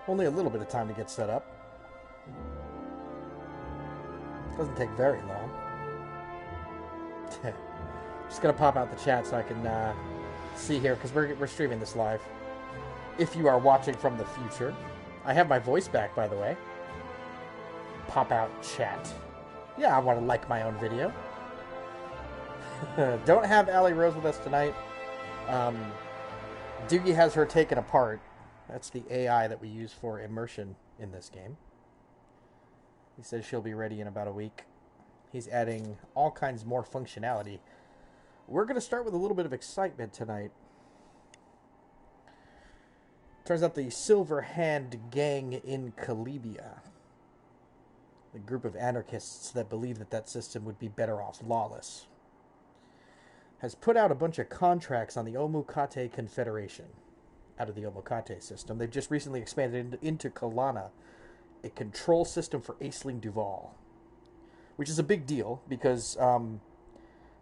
Only a little bit of time to get set up. Doesn't take very long. Just gonna pop out the chat so I can see here, because we're streaming this live. If you are watching from the future, I have my voice back, by the way. Pop out chat. Yeah, I want to like my own video. Don't have Allie Rose with us tonight. Doogie has her taken apart. That's the AI that we use for immersion in this game. He says she'll be ready in about a week. He's adding all kinds more functionality. We're going to start with a little bit of excitement tonight. Turns out the Silver Hand gang in Kalibia, the group of anarchists that believe that system would be better off lawless, has put out a bunch of contracts on the Omukate Confederation out of the Omukate system. They've just recently expanded into Kalana, a control system for Aisling Duvalls, which is a big deal because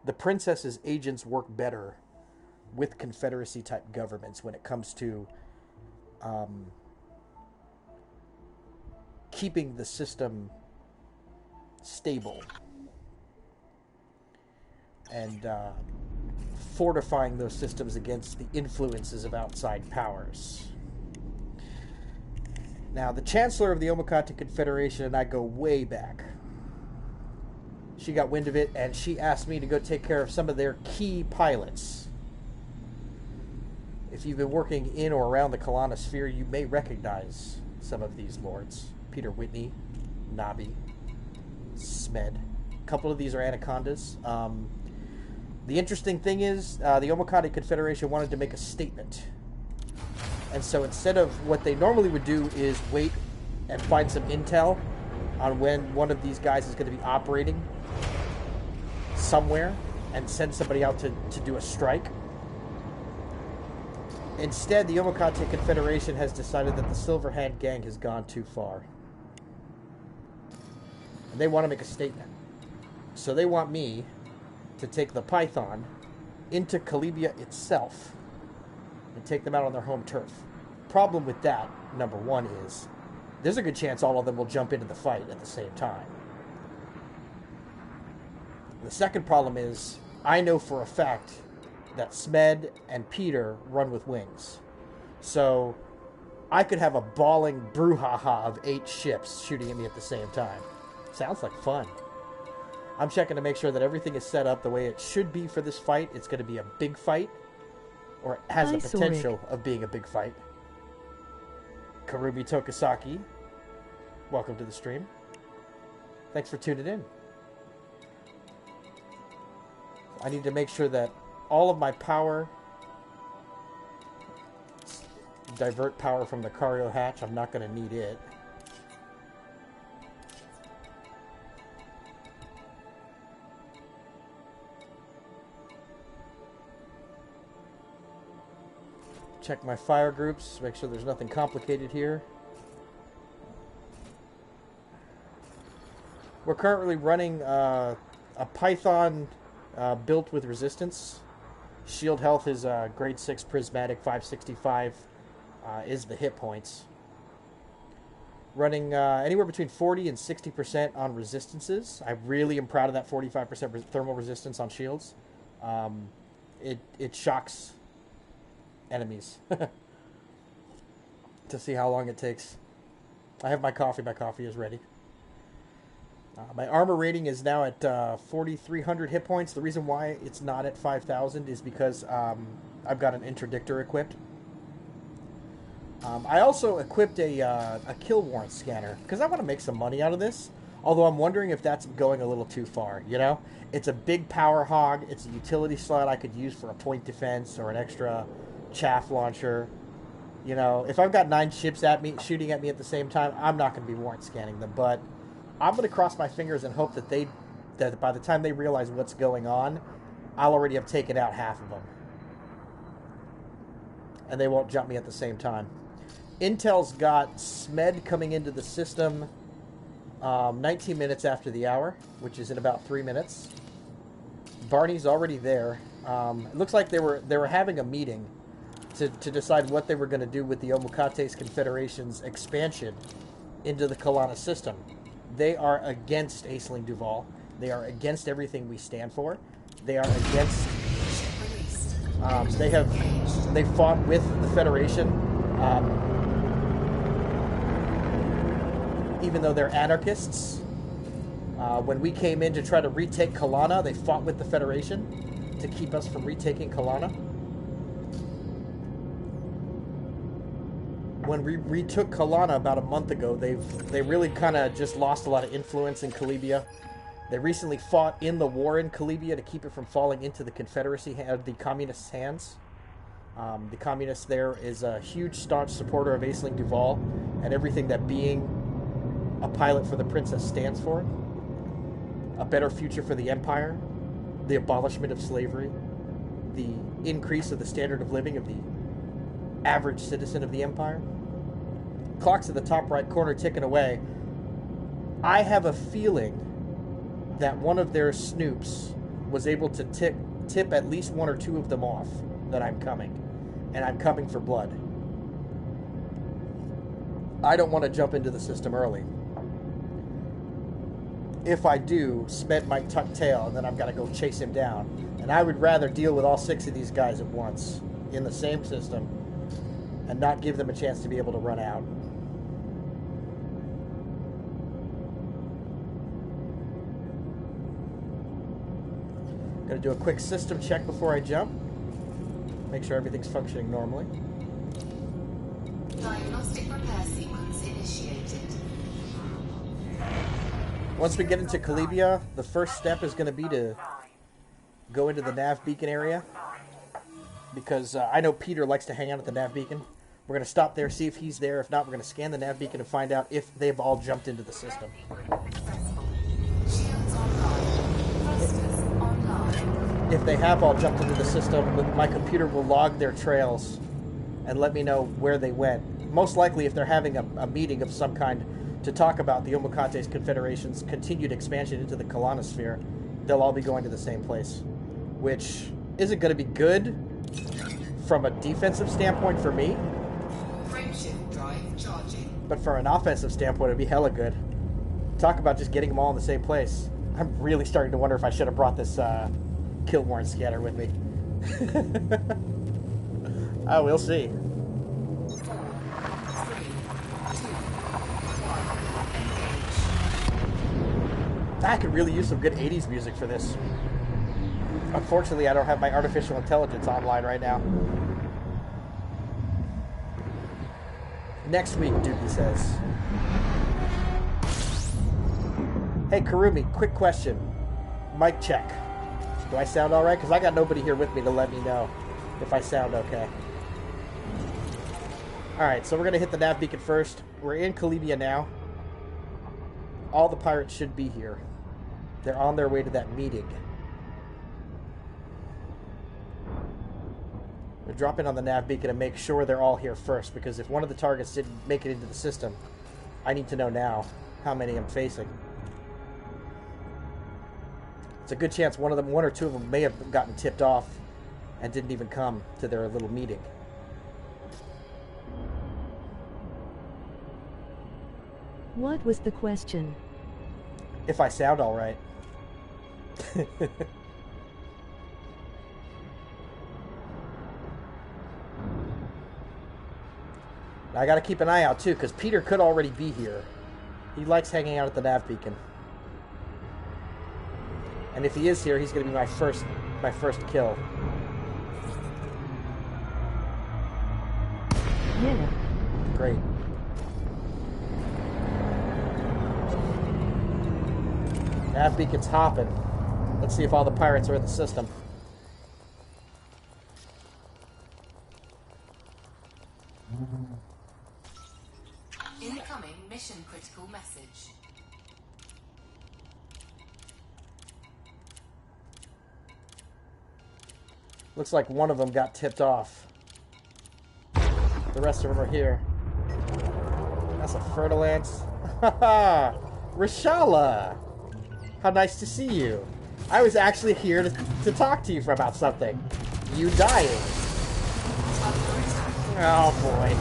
the princess's agents work better with Confederacy-type governments when it comes to keeping the system stable and fortifying those systems against the influences of outside powers. Now, the Chancellor of the Omukate Confederation and I go way back. She got wind of it, and she asked me to go take care of some of their key pilots. If you've been working in or around the Kalana Sphere, you may recognize some of these lords. Peter Whitney, Nabi, Smed. A couple of these are anacondas. The interesting thing is, the Omukate Confederation wanted to make a statement. And so instead of what they normally would do is wait and find some intel on when one of these guys is going to be operating somewhere and send somebody out to do a strike. Instead, the Omukate Confederation has decided that the Silver Hand gang has gone too far. And they want to make a statement. So they want me to take the Python into Kalibia itself and take them out on their home turf. Problem with that, number one, is there's a good chance all of them will jump into the fight at the same time. The second problem is I know for a fact that Smed and Peter run with wings. So I could have a bawling brouhaha of 8 ships shooting at me at the same time. Sounds like fun. I'm checking to make sure that everything is set up the way it should be for this fight. It's going to be a big fight, or it has the potential of being a big fight. Karubi Tokisaki, welcome to the stream. Thanks for tuning in. I need to make sure that all of my power divert power from the cargo hatch. I'm not going to need it. Check my fire groups, make sure there's nothing complicated here. We're currently running a Python built with resistance. Shield health is grade 6 prismatic, 565 is the hit points. Running anywhere between 40 and 60% on resistances. I really am proud of that 45% thermal resistance on shields. It shocks enemies to see how long it takes. I have my coffee. My coffee is ready. My armor rating is now at 4,300 hit points. The reason why it's not at 5,000 is because I've got an interdictor equipped. I also equipped a kill warrant scanner because I want to make some money out of this. Although I'm wondering if that's going a little too far, you know? It's a big power hog. It's a utility slot I could use for a point defense or an extra chaff launcher. You know, if I've got 9 ships at me, shooting at me at the same time, I'm not going to be warrant scanning them. But I'm going to cross my fingers and hope that that by the time they realize what's going on, I'll already have taken out half of them. And they won't jump me at the same time. Intel's got SMED coming into the system 19 minutes after the hour, which is in about 3 minutes. Barney's already there. It looks like they were having a meeting to decide what they were going to do with the Omukate Confederation's expansion into the Kalana system. They are against Aisling Duval. They are against everything we stand for. They are against... they fought with the Federation. Even though they're anarchists. When we came in to try to retake Kalana, they fought with the Federation to keep us from retaking Kalana. When we retook Kalana about a month ago, they really kind of just lost a lot of influence in Kalibia. They recently fought in the war in Kalibia to keep it from falling into the Confederacy, the Communists' hands. The Communists there is a huge staunch supporter of Aisling Duval and everything that being a pilot for the Princess stands for. A better future for the Empire, the abolishment of slavery, the increase of the standard of living of the average citizen of the Empire. Clock's at the top right corner ticking away. I have a feeling that one of their snoops was able to tip at least 1 or 2 of them off that I'm coming. And I'm coming for blood. I don't want to jump into the system early. If I do, Smed might tuck tail, and then I've got to go chase him down. And I would rather deal with all 6 of these guys at once in the same system and not give them a chance to be able to run out. Going to do a quick system check before I jump. Make sure everything's functioning normally. Diagnostic repair sequence initiated. Once we get into Kalibia, the first step is going to be to go into the nav beacon area. Because I know Peter likes to hang out at the nav beacon. We're going to stop there, see if he's there. If not, we're going to scan the nav beacon and find out if they've all jumped into the system. If they have all jumped into the system, my computer will log their trails and let me know where they went. Most likely, if they're having a meeting of some kind to talk about the Omukate Confederation's continued expansion into the Kalana Sphere, they'll all be going to the same place. Which isn't going to be good from a defensive standpoint for me. Frameshift drive charging. But from an offensive standpoint, it'd be hella good. Talk about just getting them all in the same place. I'm really starting to wonder if I should have brought this kill warrant scanner with me. Oh, we'll see. I could really use some good 80s music for this. Unfortunately, I don't have my artificial intelligence online right now. Next week, Doogie says. Hey, Karumi, quick question. Mic check. Do I sound alright? Because I got nobody here with me to let me know if I sound okay. Alright, so we're going to hit the nav beacon first. We're in Kalibia now. All the pirates should be here. They're on their way to that meeting. We'll drop in on the nav beacon and make sure they're all here first, because if one of the targets didn't make it into the system, I need to know now how many I'm facing. It's a good chance one or two of them may have gotten tipped off and didn't even come to their little meeting. What was the question? If I sound all right. I gotta keep an eye out too, because Peter could already be here. He likes hanging out at the nav beacon. And if he is here, he's gonna be my first kill. Yeah. Great. Nav beacon's hopping. Let's see if all the pirates are in the system. Incoming mission critical message. Looks like one of them got tipped off. The rest of them are here. That's a Fertilance. Haha! Rashala! How nice to see you. I was actually here to talk to you about something. You dying. Oh boy.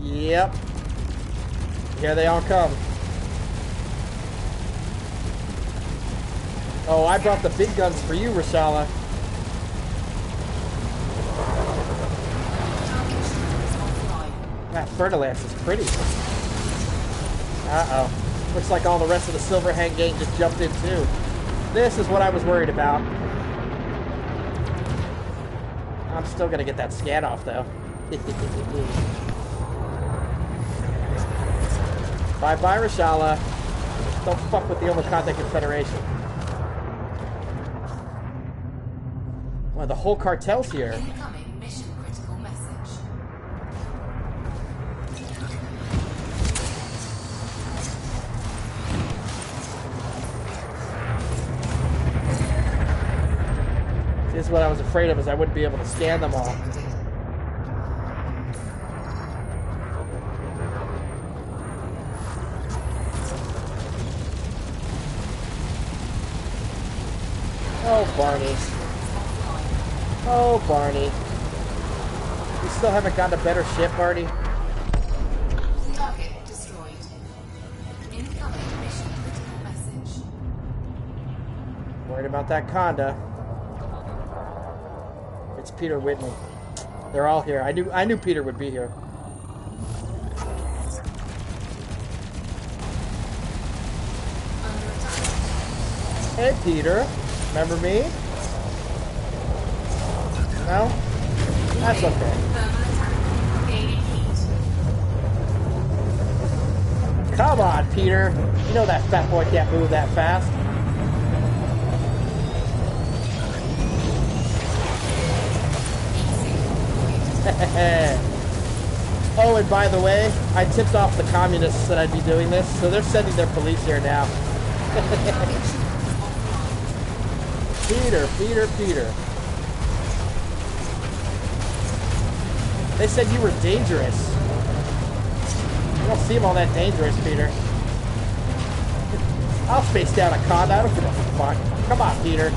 Yep. Here they all come. Oh, I brought the big guns for you, Rashala. That Fertilance is pretty. Uh-oh. Looks like all the rest of the Silver Hand gang just jumped in too. This is what I was worried about. I'm still gonna get that scan off though. Bye-bye, Rashala. Don't fuck with the Omukate Confederation. Well, the whole cartel's here. Incoming mission critical message. This is what I was afraid of, is I wouldn't be able to scan them all. Oh, Barney. Oh, Barney. You still haven't gotten a better ship, Barney? Target destroyed. Incoming mission critical message. Worried about that Conda. It's Peter Whitney. They're all here. I knew Peter would be here. Hey, Peter. Remember me? No? That's okay. Come on, Peter. You know that fat boy can't move that fast. Oh, and by the way, I tipped off the communists that I'd be doing this, so they're sending their police here now. Peter. They said you were dangerous. You don't seem all that dangerous, Peter. I'll face down a Conda. I don't give a fuck. Come on, Peter.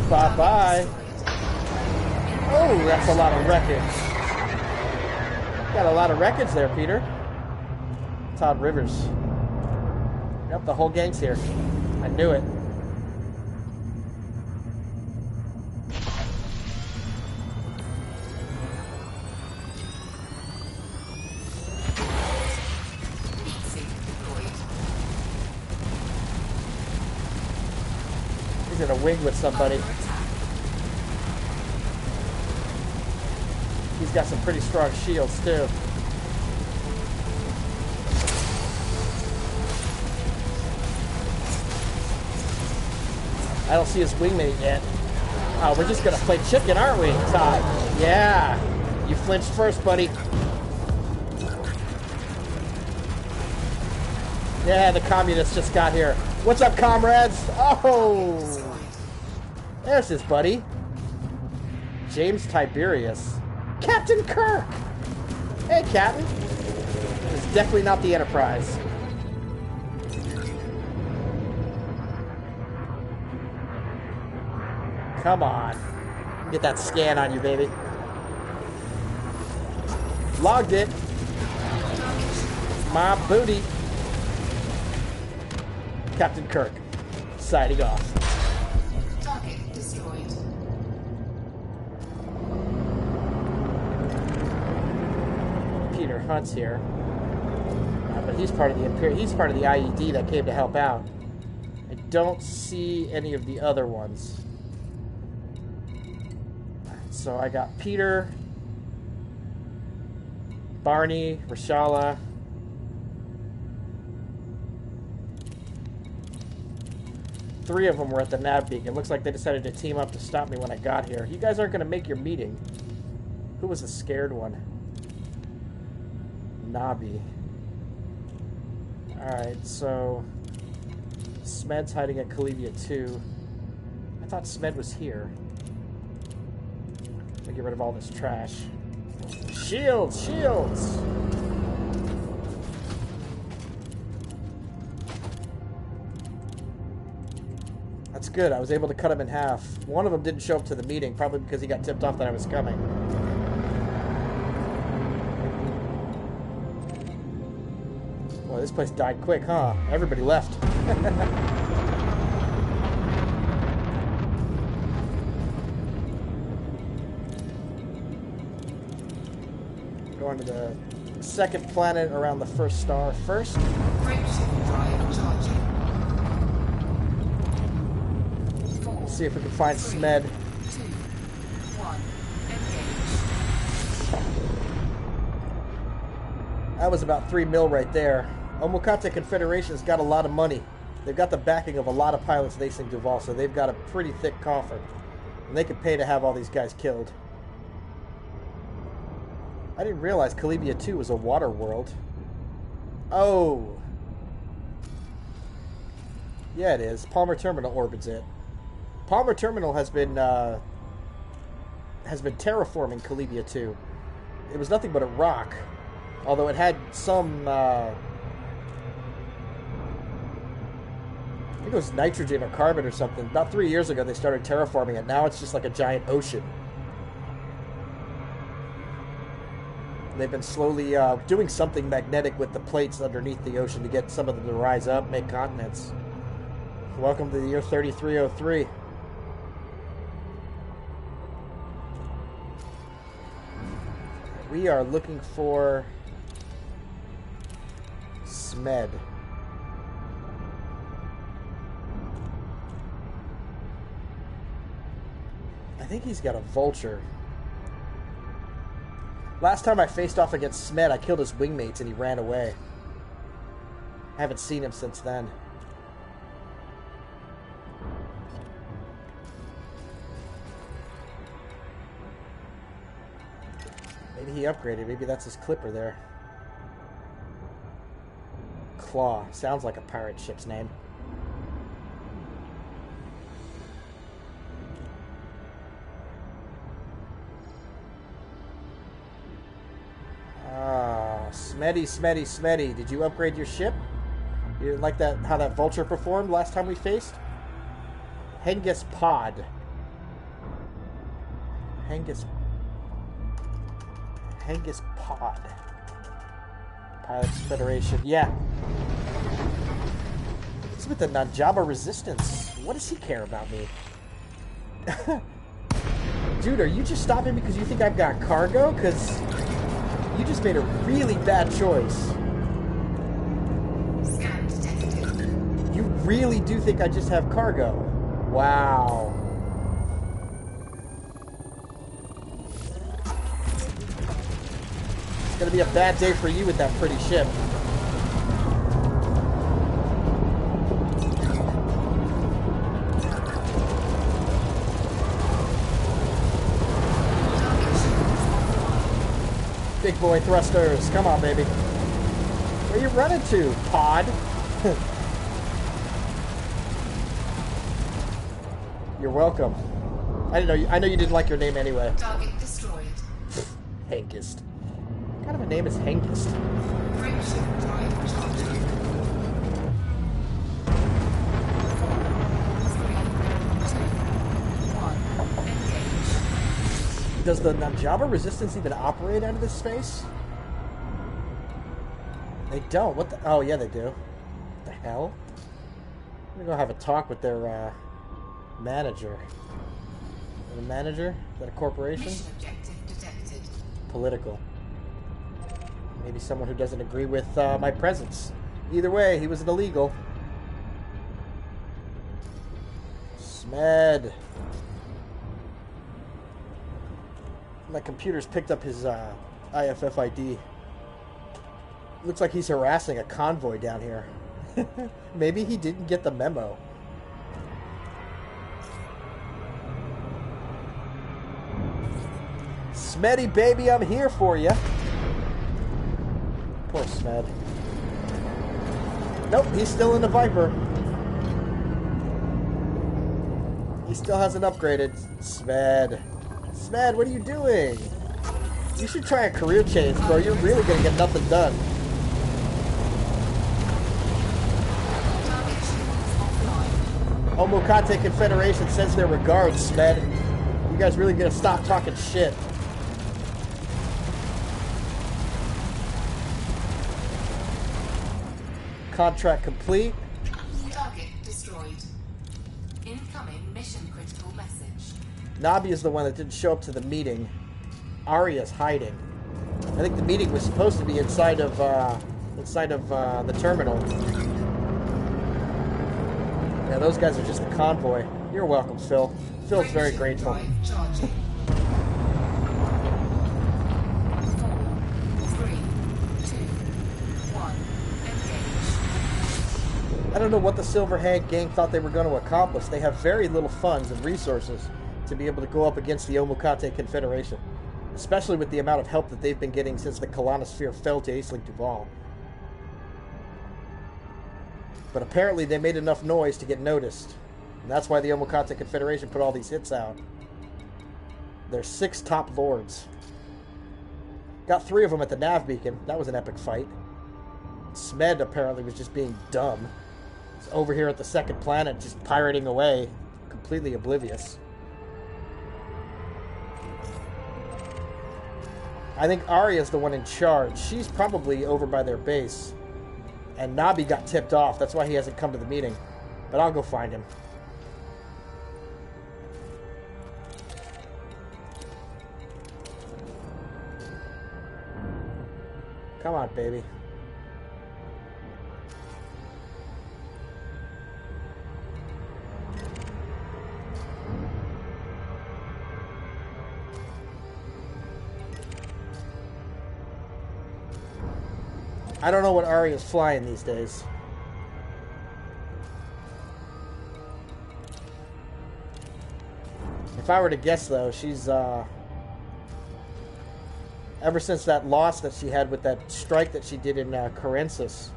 Bye-bye. Oh, that's a lot of wreckage. Got a lot of wreckage there, Peter. Todd Rivers. Yep, the whole gang's here. I knew it. He's in a wing with somebody. He's got some pretty strong shields, too. I don't see his wingmate yet. Oh, we're just gonna play chicken, aren't we, Todd? Yeah. You flinched first, buddy. Yeah, the communists just got here. What's up, comrades? Oh! There's his buddy. James Tiberius. Captain Kirk! Hey, Captain. It's definitely not the Enterprise. Come on. Get that scan on you, baby. Logged it. My booty. Captain Kirk. Signing off. Target destroyed. Peter Hunt's here. But he's part of the he's part of the IED that came to help out. I don't see any of the other ones. So I got Peter, Barney, Rashala. Three of them were at the nav beacon. Looks like they decided to team up to stop me when I got here. You guys aren't going to make your meeting. Who was the scared one? Nabi. Alright, so Smed's hiding at Kalibia 2. I thought Smed was here. Let me get rid of all this trash. Shields! Shields! That's good. I was able to cut him in half. One of them didn't show up to the meeting, probably because he got tipped off that I was coming. Well, this place died quick, huh? Everybody left. Going to the second planet around the first star first. Frameshift drive charging. See if we can find Smed. 2, 1, engage. That was about 3 mil right there. Omukate Confederation's got a lot of money. They've got the backing of a lot of pilots at Aisling Duvalls, so they've got a pretty thick coffer. And they could pay to have all these guys killed. I didn't realize Kalibia 2 was a water world. Oh. Yeah, it is. Palmer Terminal orbits it. Palmer Terminal has been terraforming Kalibia 2. It was nothing but a rock, although it had some I think it was nitrogen or carbon or something. About 3 years ago they started terraforming it. Now it's just like a giant ocean. They've been slowly doing something magnetic with the plates underneath the ocean to get some of them to rise up, make continents. Welcome to the year 3303. We are looking for Smed. I think he's got a vulture. Last time I faced off against Smed, I killed his wingmates and he ran away. I haven't seen him since then. Maybe he upgraded. Maybe that's his clipper there. Claw. Sounds like a pirate ship's name. Smeddy. Did you upgrade your ship? You didn't like that, how that vulture performed last time we faced? Hengis Pod. Hengis Pod. Pilots Federation. Yeah. It's with the Nanjaba Resistance. What does he care about me? Dude, are you just stopping because you think I've got cargo? Because you just made a really bad choice. Scan detected. You really do think I just have cargo? Wow. It's gonna be a bad day for you with that pretty ship. Big boy thrusters. Come on, baby. Where you running to, pod? You're welcome. I know you didn't like your name anyway. Target destroyed. Hankist. What kind of a name is Hankist? Frameshift drive charging. 4, 3, 2, 1. Engage. Does the Najaba resistance even operate out of this space? They don't. What the? Oh, yeah, they do. What the hell? I'm gonna go have a talk with their manager. The manager? Is that a corporation? Mission objective detected. Political. Maybe someone who doesn't agree with my presence. Either way, he was an illegal. Smed. My computer's picked up his IFF ID. Looks like he's harassing a convoy down here. Maybe he didn't get the memo. Smeddy, baby, I'm here for you. Poor Smed. Nope, he's still in the Viper. He still hasn't upgraded. Smed. Smed, what are you doing? You should try a career change, bro. You're really gonna get nothing done. Omukate Confederation sends their regards, Smed. You guys really gonna stop talking shit. Contract complete. Target destroyed. Incoming mission critical message. Nabi is the one that didn't show up to the meeting. Arya's hiding. I think the meeting was supposed to be inside of the terminal. Yeah, those guys are just a convoy. You're welcome, Phil. Phil's very grateful. Drive charging. 4, 3, 2, 1. Engage. I don't know what the Silver Hand gang thought they were going to accomplish. They have very little funds and resources to be able to go up against the Omukate Confederation, especially with the amount of help that they've been getting since the Kalana Sphere fell to Aisling Duvalls. But apparently they made enough noise to get noticed. And that's why the Omukate Confederation put all these hits out. There's 6 top lords. Got 3 of them at the nav beacon. That was an epic fight. Smed apparently was just being dumb. He's over here at the second planet just pirating away, completely oblivious. I think Arya's the one in charge. She's probably over by their base. And Nabi got tipped off. That's why he hasn't come to the meeting. But I'll go find him. Come on, baby. I don't know what Arya's flying these days. If I were to guess, though, she's, ever since that loss that she had with that strike that she did in Corensis,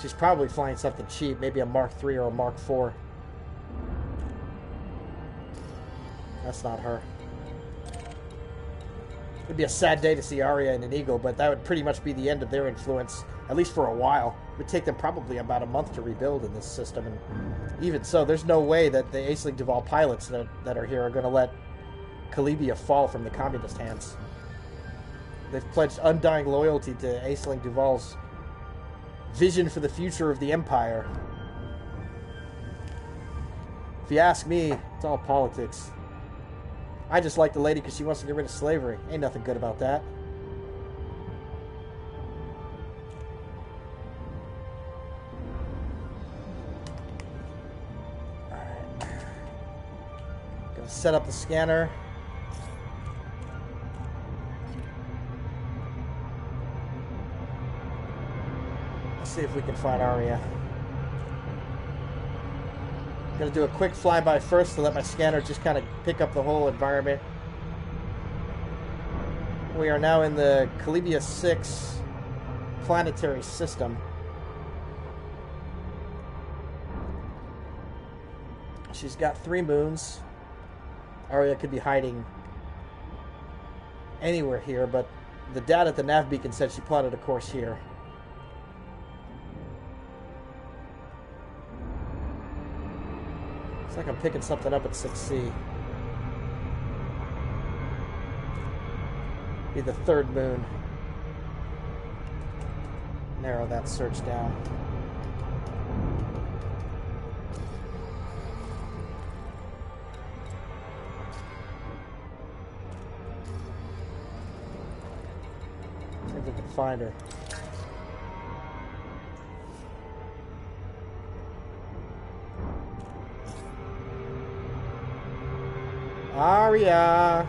she's probably flying something cheap, maybe a Mark III or a Mark IV. That's not her. It'd be a sad day to see Arya in an Eagle, but that would pretty much be the end of their influence, at least for a while. It would take them probably about a month to rebuild in this system, and even so, there's no way that the Aisling Duval pilots that are here are going to let Kalibia fall from the communist hands. They've pledged undying loyalty to Aisling Duval's vision for the future of the Empire. If you ask me, it's all politics. I just like the lady because she wants to get rid of slavery. Ain't nothing good about that. Alright. Gonna set up the scanner. Let's see if we can find Arya. Gonna do a quick flyby first to let my scanner just kind of pick up the whole environment. We are now in the Kalibia 6 planetary system. She's got 3 moons. Arya could be hiding anywhere here, but the data at the nav beacon said she plotted a course here. Looks like I'm picking something up at 6C. Be the 3rd moon. Narrow that search down. See if we can find her. Arya!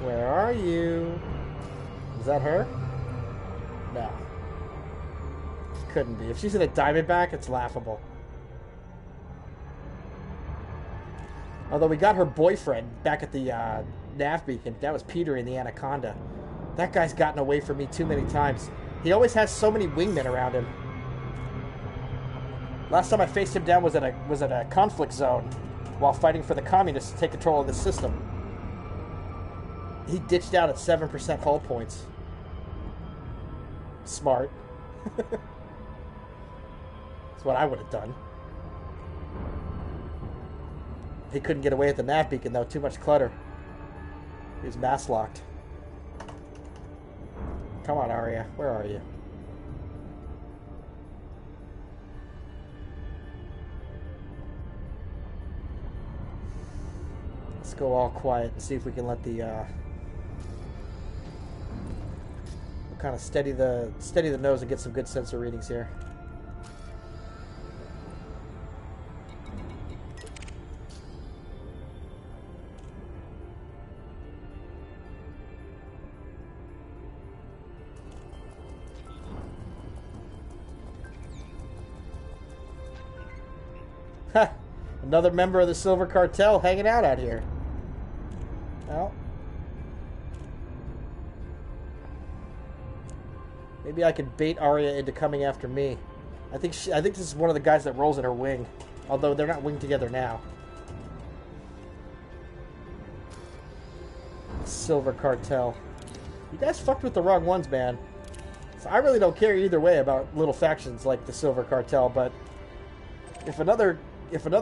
Where are you? Is that her? No. Couldn't be. If she's in a Diamondback, it's laughable. Although we got her boyfriend back at the nav beacon. That was Peter in the Anaconda. That guy's gotten away from me too many times. He always has so many wingmen around him. Last time I faced him down was at a conflict zone while fighting for the communists to take control of the system. He ditched out at 7% hull points. Smart. That's what I would have done. He couldn't get away at the nav beacon, though. Too much clutter. He was mass locked. Come on, Arya. Where are you? Let's go all quiet and see if we can let the we'll kind of steady the nose and get some good sensor readings here. Ha! Another member of the Silver Cartel hanging out here. Well, maybe I could bait Arya into coming after me. I think this is one of the guys that rolls in her wing, although they're not winged together now. Silver Cartel. You guys fucked with the wrong ones, man. So I really don't care either way about little factions like the Silver Cartel, but if another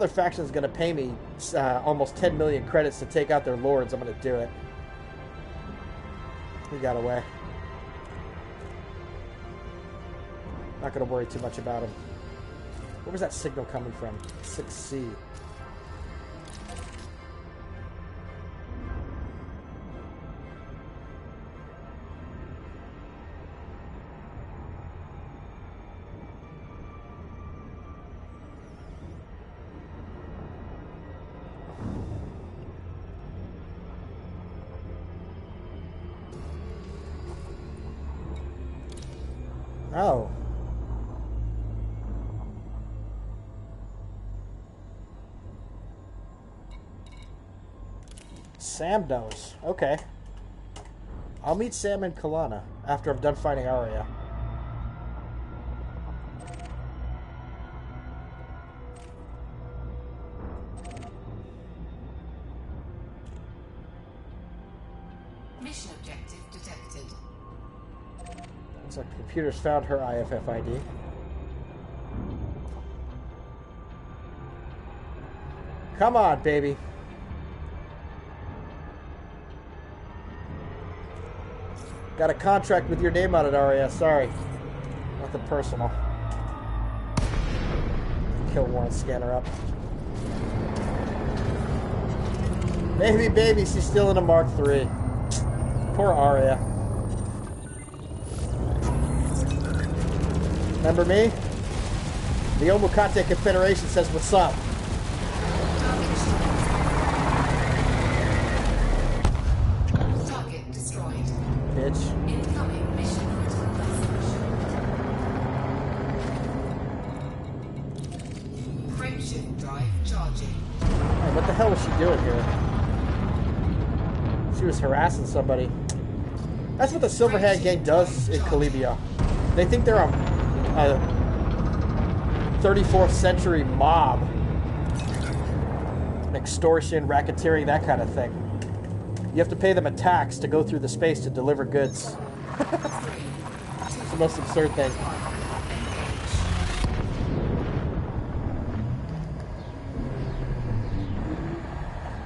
faction is going to pay me almost 10 million credits to take out their lords, I'm going to do it. He got away. Not going to worry too much about him. Where was that signal coming from? 6C. Oh. Sam knows. Okay. I'll meet Sam and Kalana after I'm done fighting Arya. Mission objective detected. Looks like the computer's found her IFF ID. Come on, baby. Got a contract with your name on it, Arya. Sorry. Nothing personal. Kill warrant scanner up. Baby, she's still in a Mark III. Poor Arya. Remember me? The Omukate Confederation says what's up. Target destroyed. Bitch. Incoming mission critical message. Frameshift drive charging. Hey, what the hell was she doing here? She was harassing somebody. That's what the Silver Hand gang does in Kalibia. They think they're a 34th century mob. Extortion, racketeering, that kind of thing. You have to pay them a tax to go through the space to deliver goods. It's the most absurd thing.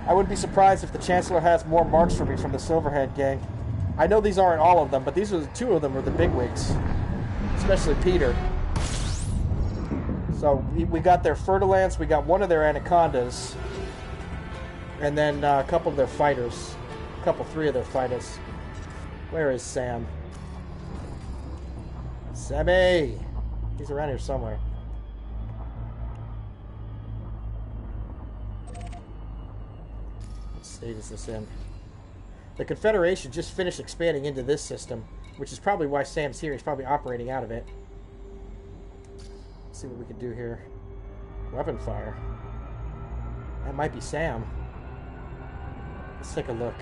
I wouldn't be surprised if the Chancellor has more marks for me from the Silver Hand gang. I know these aren't all of them, but these are two of them were the bigwigs. Especially Peter. So we got their Fertilants, we got one of their Anacondas, and then a couple of their fighters. Three of their fighters. Where is Sam? Sammy! He's around here somewhere. What state is this in? The Confederation just finished expanding into this system, which is probably why Sam's here. He's probably operating out of it. Let's see what we can do here. Weapon fire. That might be Sam. Let's take a look.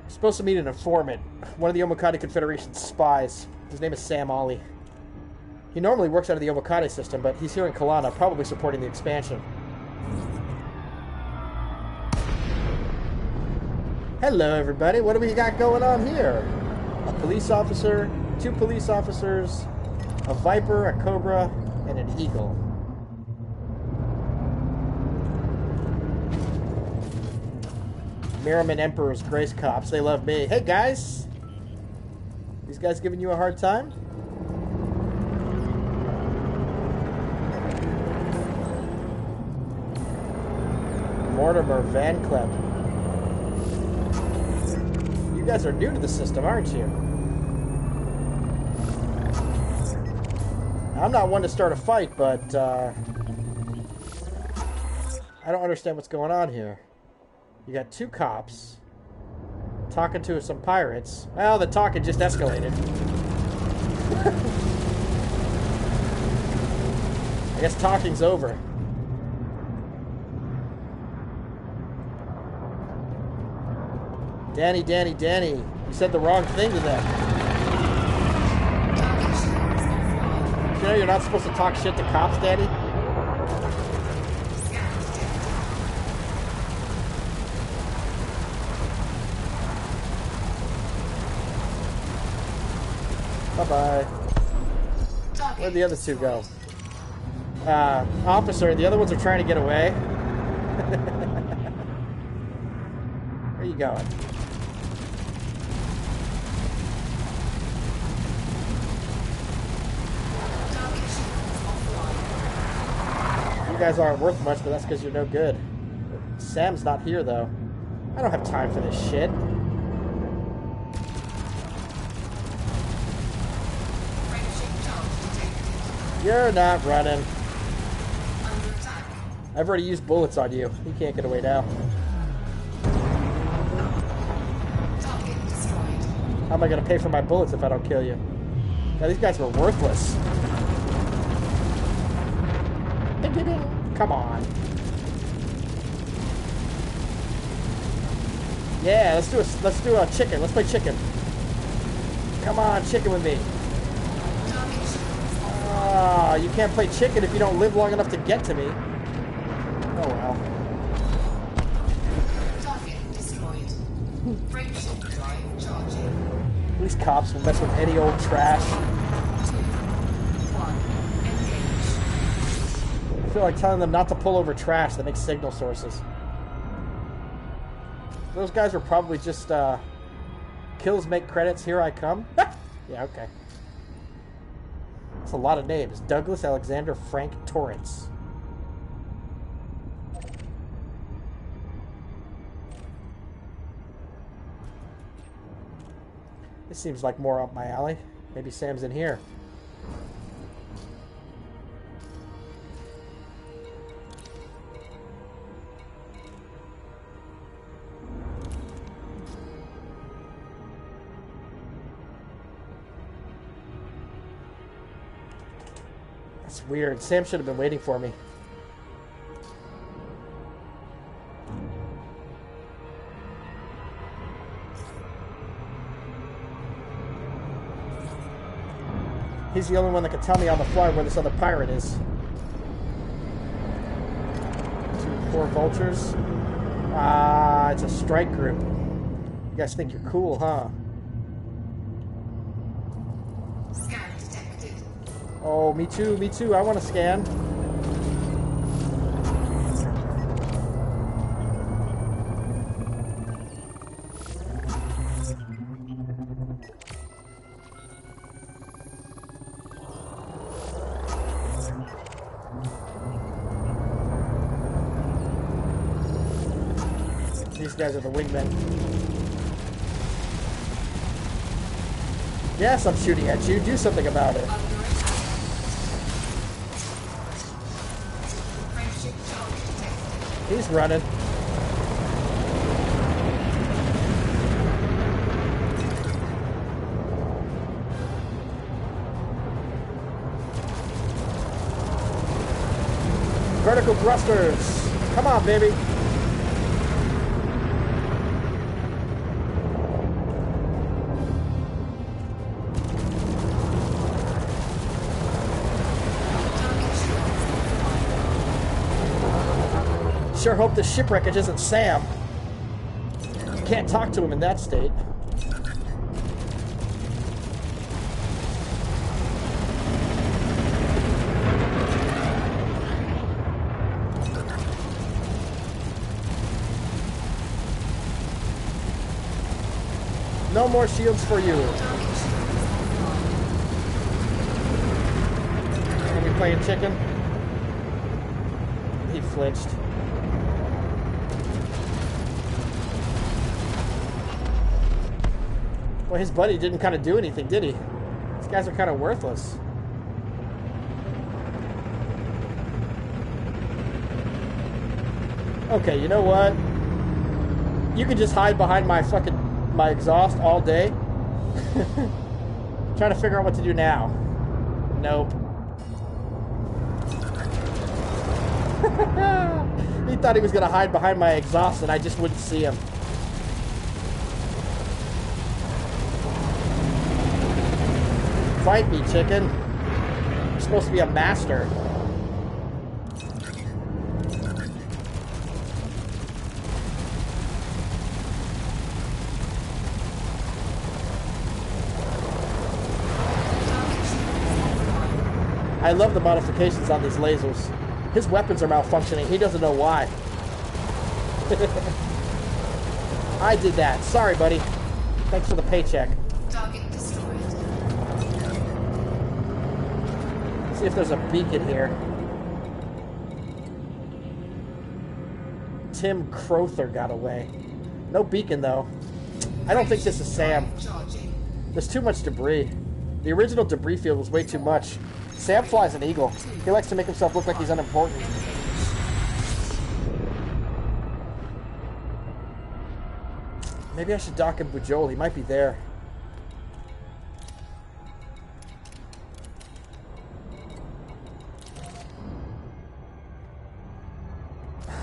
I'm supposed to meet an informant, one of the Omukate Confederation spies. His name is Sam Owell. He normally works out of the Omukate system, but he's here in Kalana, probably supporting the expansion. Hello, everybody. What do we got going on here? A police officer, 2 police officers, a viper, a cobra, and an eagle. Merriman Emperor's Grace Cops. They love me. Hey, guys. These guys giving you a hard time? Mortimer Van Clem. You guys are new to the system, aren't you? I'm not one to start a fight, but I don't understand what's going on here. You got 2 cops talking to some pirates. Well, the talking just escalated. I guess talking's over. Danny, you said the wrong thing to them. You know you're not supposed to talk shit to cops, Danny? Bye-bye. Where'd the other 2 go? Officer, the other ones are trying to get away. Where are you going? You guys aren't worth much, but that's because you're no good. Sam's not here, though. I don't have time for this shit. You're not running. I've already used bullets on you. You can't get away now. How am I going to pay for my bullets if I don't kill you? Now, these guys were worthless. Ding, ding, ding. Come on. Yeah, let's do a chicken. Let's play chicken. Come on, chicken with me. Ah, you can't play chicken if you don't live long enough to get to me. Oh well. Target destroyed. Frameship drive charging. These cops will mess with any old trash. 2, 1, engage. I feel like telling them not to pull over trash that makes signal sources. Those guys were probably just kills make credits, here I come. Yeah, okay. That's a lot of names. Douglas Alexander Frank Torrance. This seems like more up my alley. Maybe Sam's in here. That's weird. Sam should have been waiting for me. He's the only one that can tell me on the fly where this other pirate is. 2 poor vultures. Ah, it's a strike group. You guys think you're cool, huh? Scan detected. Oh, me too, me too. I want to scan. These guys are the wingmen. Yes, I'm shooting at you. Do something about it. Friendship charge detected. He's running. Vertical thrusters. Come on, baby. Sure hope the shipwreckage isn't Sam. You can't talk to him in that state. No more shields for you. Are we playing chicken? He flinched. Well, his buddy didn't kind of do anything, did he? These guys are kind of worthless. Okay, you know what? You can just hide behind my exhaust all day. Trying to figure out what to do now. Nope. He thought he was going to hide behind my exhaust and I just wouldn't see him. Fight me, chicken. You're supposed to be a master. I love the modifications on these lasers. His weapons are malfunctioning. He doesn't know why. I did that. Sorry, buddy. Thanks for the paycheck. Target destroyed. See if there's a beacon here. Tim Crowther got away. No beacon, though. I don't think this is Sam. Charging. There's too much debris. The original debris field was way too much. Sam flies an eagle. He likes to make himself look like he's unimportant. Maybe I should dock in Bujol. He might be there.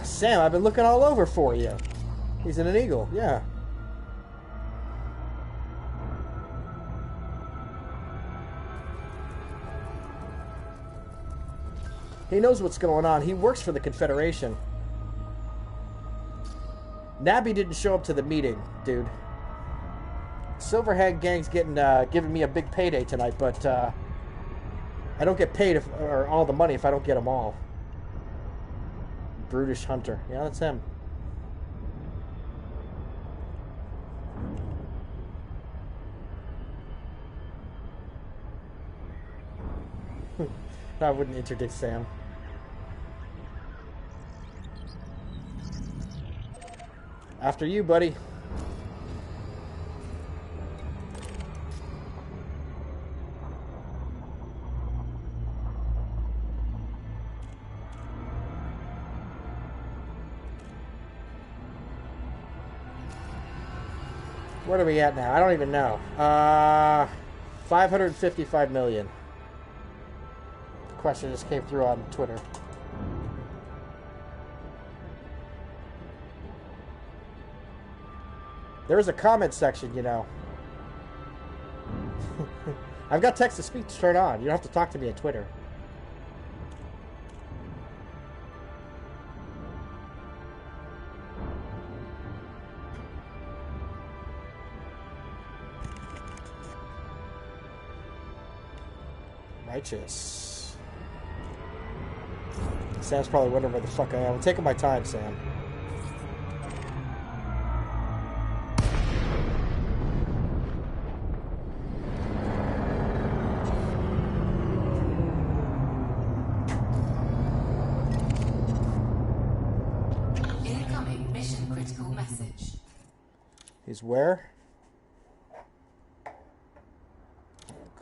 Sam, I've been looking all over for you. He's in an eagle, yeah. He knows what's going on. He works for the Confederation. Nabby didn't show up to the meeting, dude. Silver Hand Gang's giving me a big payday tonight, but I don't get paid or all the money if I don't get them all. Brutish Hunter. Yeah, that's him. I wouldn't interdict Sam. After you, buddy. What are we at now? I don't even know. 555 million. The question just came through on Twitter. There is a comment section, you know. I've got text-to-speech turned on. You don't have to talk to me on Twitter. Righteous. Sam's probably wondering where the fuck I am. I'm taking my time, Sam. Incoming mission critical message. He's where?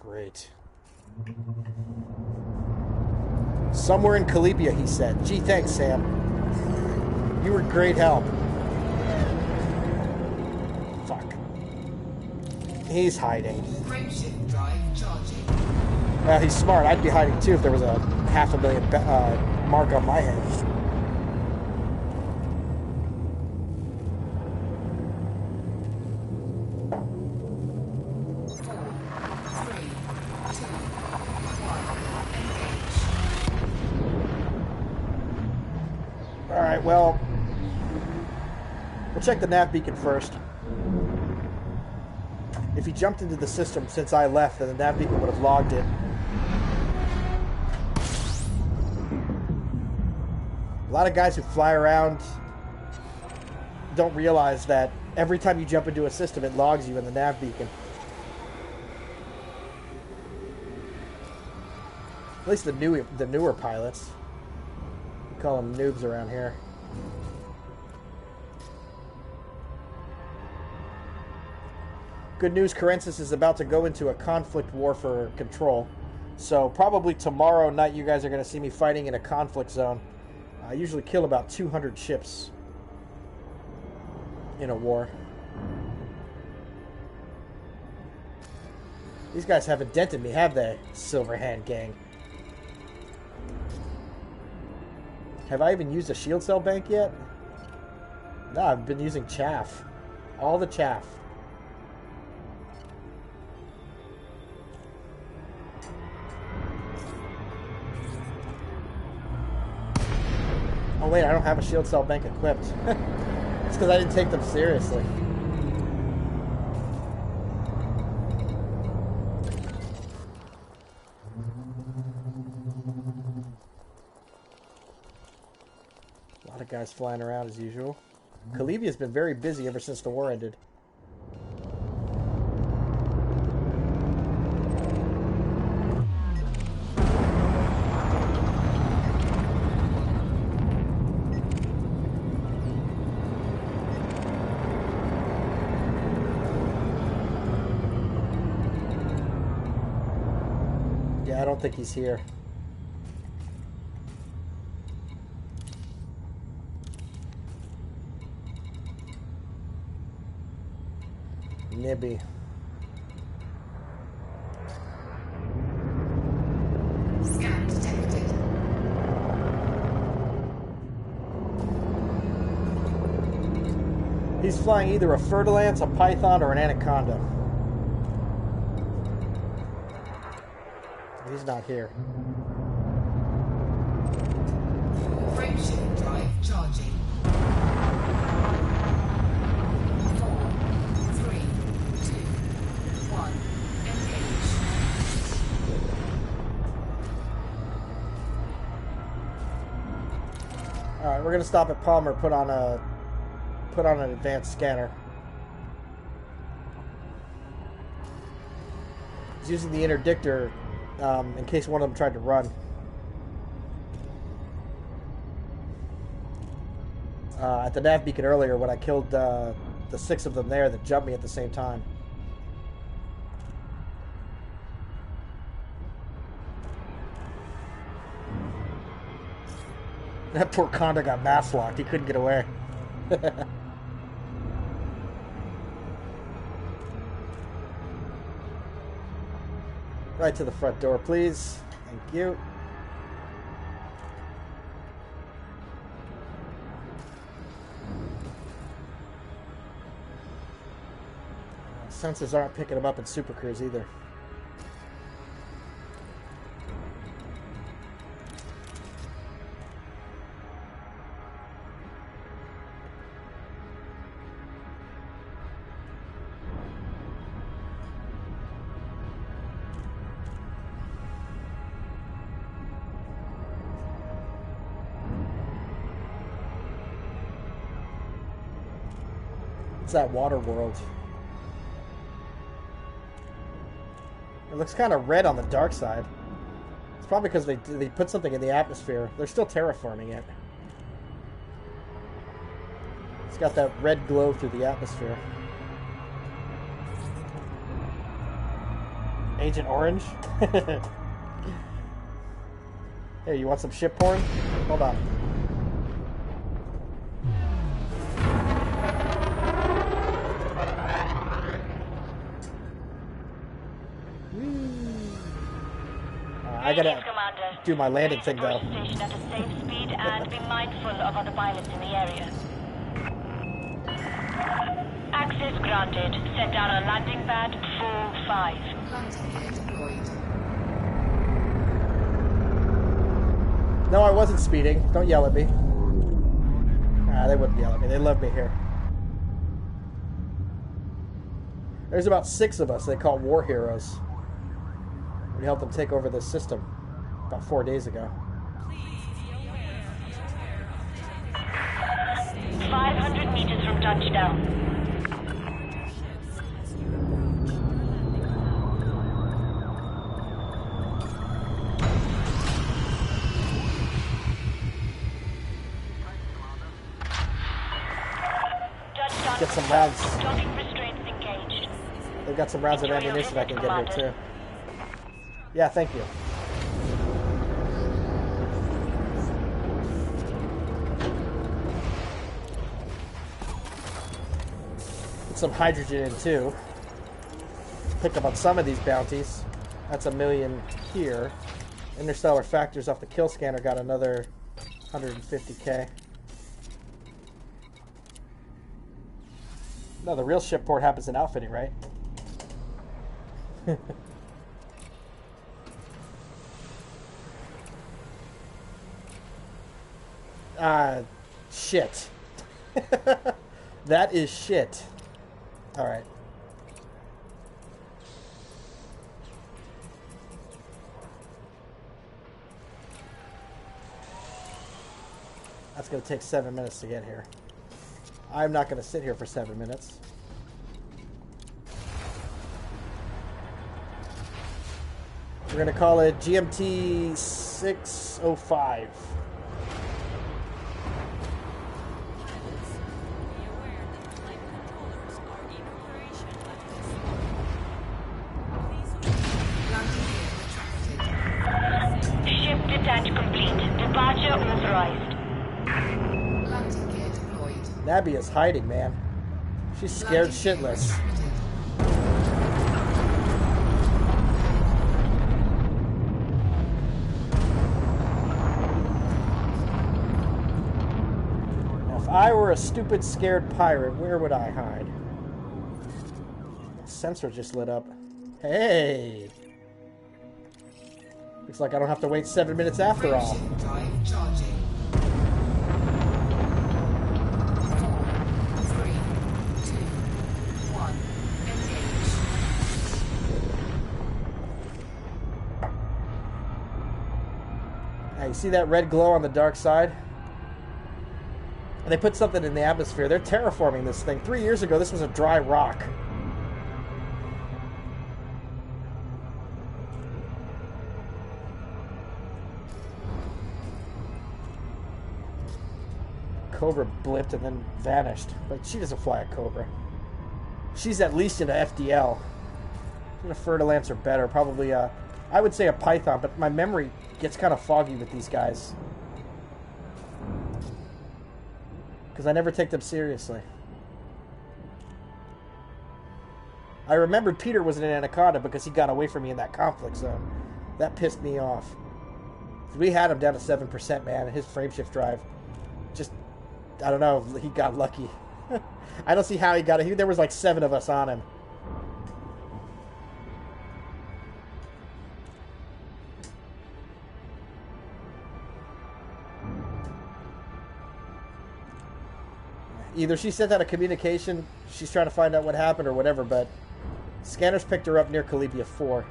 Great. Somewhere in Kalibia, he said. Gee, thanks, Sam. You were great help. Fuck. He's hiding. Frameshift drive charging. Well, he's smart. I'd be hiding too if there was a $500,000 mark on my head. Well, we'll check the nav beacon first. If he jumped into the system since I left, then the nav beacon would have logged it. A lot of guys who fly around don't realize that every time you jump into a system, it logs you in the nav beacon. At least the newer pilots. We call them noobs around here. Good news, Carensis is about to go into a conflict war for control. So probably tomorrow night you guys are going to see me fighting in a conflict zone. I usually kill about 200 ships in a war. These guys haven't dented me, have they? Silver Hand Gang. Have I even used a shield cell bank yet? No, I've been using chaff. All the chaff. Oh wait, I don't have a shield cell bank equipped. It's because I didn't take them seriously. A lot of guys flying around as usual. Kalibia's been very busy ever since the war ended. I don't think he's here. Nibby. Scan detected. He's flying either a Fer-de-Lance, a Python, or an Anaconda. He's not here. Frameshift drive charging. 4, 3, 2, 1. Engage. All right, we're gonna stop at Palmer. Put on an advanced scanner. He's using the interdictor. In case one of them tried to run. At the nav beacon earlier when I killed the 6 of them there that jumped me at the same time. That poor Conda got mass locked. He couldn't get away. Right to the front door, please. Thank you. Sensors aren't picking them up in Super Cruise either. It's that water world. It looks kind of red on the dark side. It's probably because they put something in the atmosphere. They're still terraforming it. It's got that red glow through the atmosphere. Agent Orange? Hey, you want some ship porn? Hold on. I gotta do my landing thing though. Station at a safe speed and be mindful of other pilots in the area. Access granted. Set down on landing pad 4-5. Landing gear deployed. No, I wasn't speeding. Don't yell at me. They wouldn't yell at me. They love me here. There's about 6 of us they call war heroes. We helped them take over this system about 4 days ago. 500 meters from touchdown. Get some rounds. Docking restraints engaged. They've got some rounds of ammunition I can get here too. Yeah, thank you. Put some hydrogen in too. Pick up on some of these bounties. That's 1 million here. Interstellar factors off the kill scanner got another 150k. No, the real ship port happens in outfitting, right? Shit. That is shit. Alright. That's going to take 7 minutes to get here. I'm not going to sit here for 7 minutes. We're going to call it GMT 605. Ship detach complete. Departure authorized. Landing gear deployed. Nabby is hiding, man. She's scared shitless. Now, if I were a stupid, scared pirate, where would I hide? The sensor just lit up. Hey! Looks like I don't have to wait 7 minutes after all. Ship drive charging. 4, 3, 2, 1. Engage. Now, you see that red glow on the dark side? And they put something in the atmosphere. They're terraforming this thing. 3 years ago, this was a dry rock. Cobra blipped and then vanished. But she doesn't fly a Cobra. She's at least in a FDL. A Fer-de-Lance are better. Probably, I would say a Python, but my memory gets kind of foggy with these guys. Because I never take them seriously. I remembered Peter was in an Anaconda because he got away from me in that conflict zone. That pissed me off. We had him down to 7%, man, and his frameshift drive just... I don't know, he got lucky. I don't see how he got it. There was like 7 of us on him. Either she sent out a communication, she's trying to find out what happened or whatever, but scanners picked her up near Kalibia 4.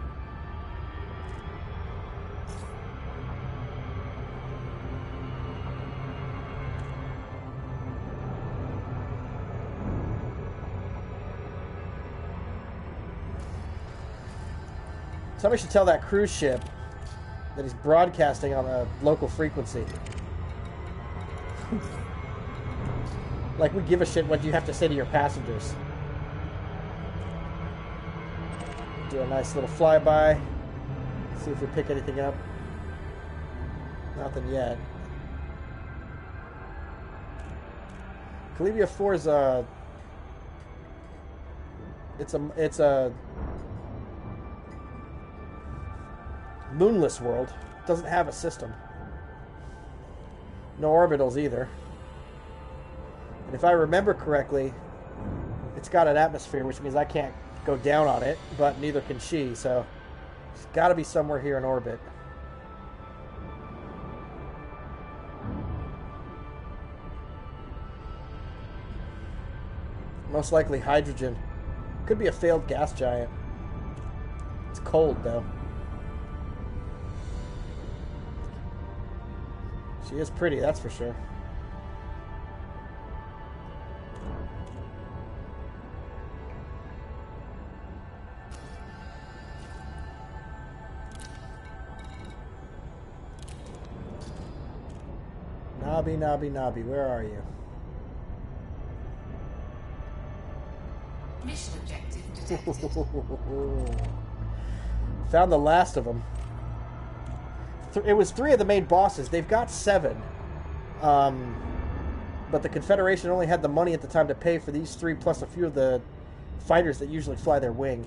Somebody should tell that cruise ship that he's broadcasting on a local frequency. Like we give a shit what you have to say to your passengers. Do a nice little flyby. See if we pick anything up. Nothing yet. Kalibia 4 is a... It's a moonless world. It doesn't have a system. No orbitals either. And if I remember correctly, it's got an atmosphere, which means I can't go down on it, but neither can she, so it's got to be somewhere here in orbit. Most likely hydrogen. Could be a failed gas giant. It's cold, though. She is pretty, that's for sure. Nobby, Nobby, Nobby, where are you? Mission objective detected. Found the last of them. It was 3 of the main bosses. They've got 7. But the Confederation only had the money at the time to pay for these 3 plus a few of the fighters that usually fly their wing.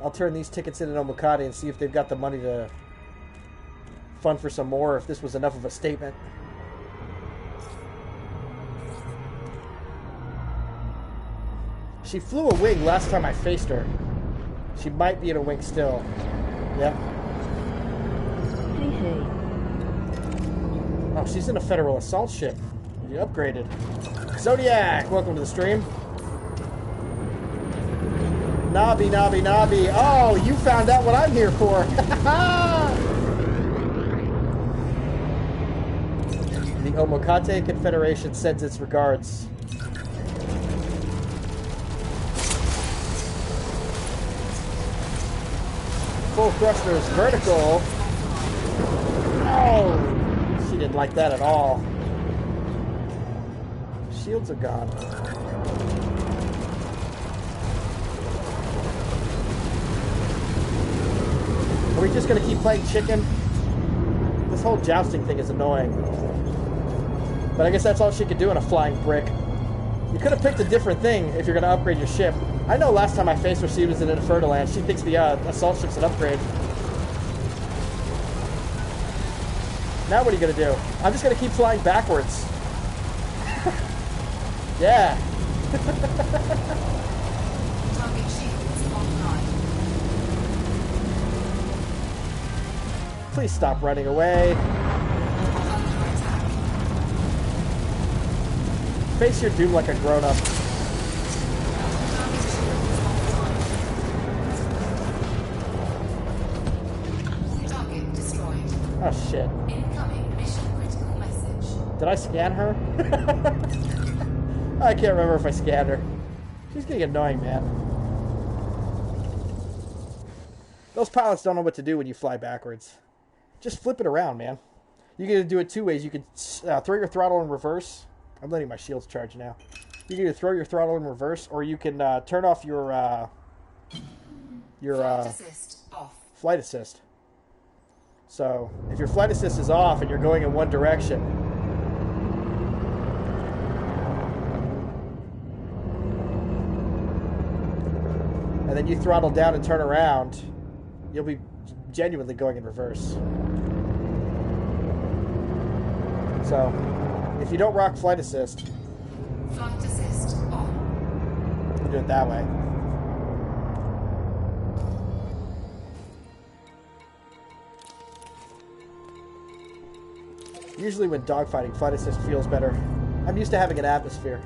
I'll turn these tickets in at Omukate and see if they've got the money to fund for some more, if this was enough of a statement. She flew a wing last time I faced her. She might be in a wing still. Yep. Hey, hey. Oh, she's in a federal assault ship. You upgraded. Zodiac, welcome to the stream. Nobby, Nobby, Nobby. Oh, you found out what I'm here for. The Omukate Confederation sends its regards. Full thrusters vertical. Oh, she didn't like that at all. Shields are gone. Are we just gonna keep playing chicken? This whole jousting thing is annoying. But I guess that's all she could do in a flying brick. You could have picked a different thing if you're gonna upgrade your ship. I know last time I faced her, she was in Inferno Land. She thinks the assault ship's an upgrade. Now what are you gonna do? I'm just gonna keep flying backwards. Yeah. Target shields online. Please stop running away. Under attack. Face your doom like a grown-up. Target destroyed. Oh shit. Incoming mission critical message. Did I scan her? I can't remember if I scanned her. She's getting annoying, man. Those pilots don't know what to do when you fly backwards. Just flip it around, man. You can do it 2 ways. You can throw your throttle in reverse. I'm letting my shields charge now. You can either throw your throttle in reverse, or you can turn off your Flight assist off. flight assist. So if your flight assist is off and you're going in one direction, and then you throttle down and turn around, you'll be genuinely going in reverse. So if you don't rock flight assist, Flight assist on. you do it that way. Usually when dogfighting, flight assist feels better. I'm used to having an atmosphere.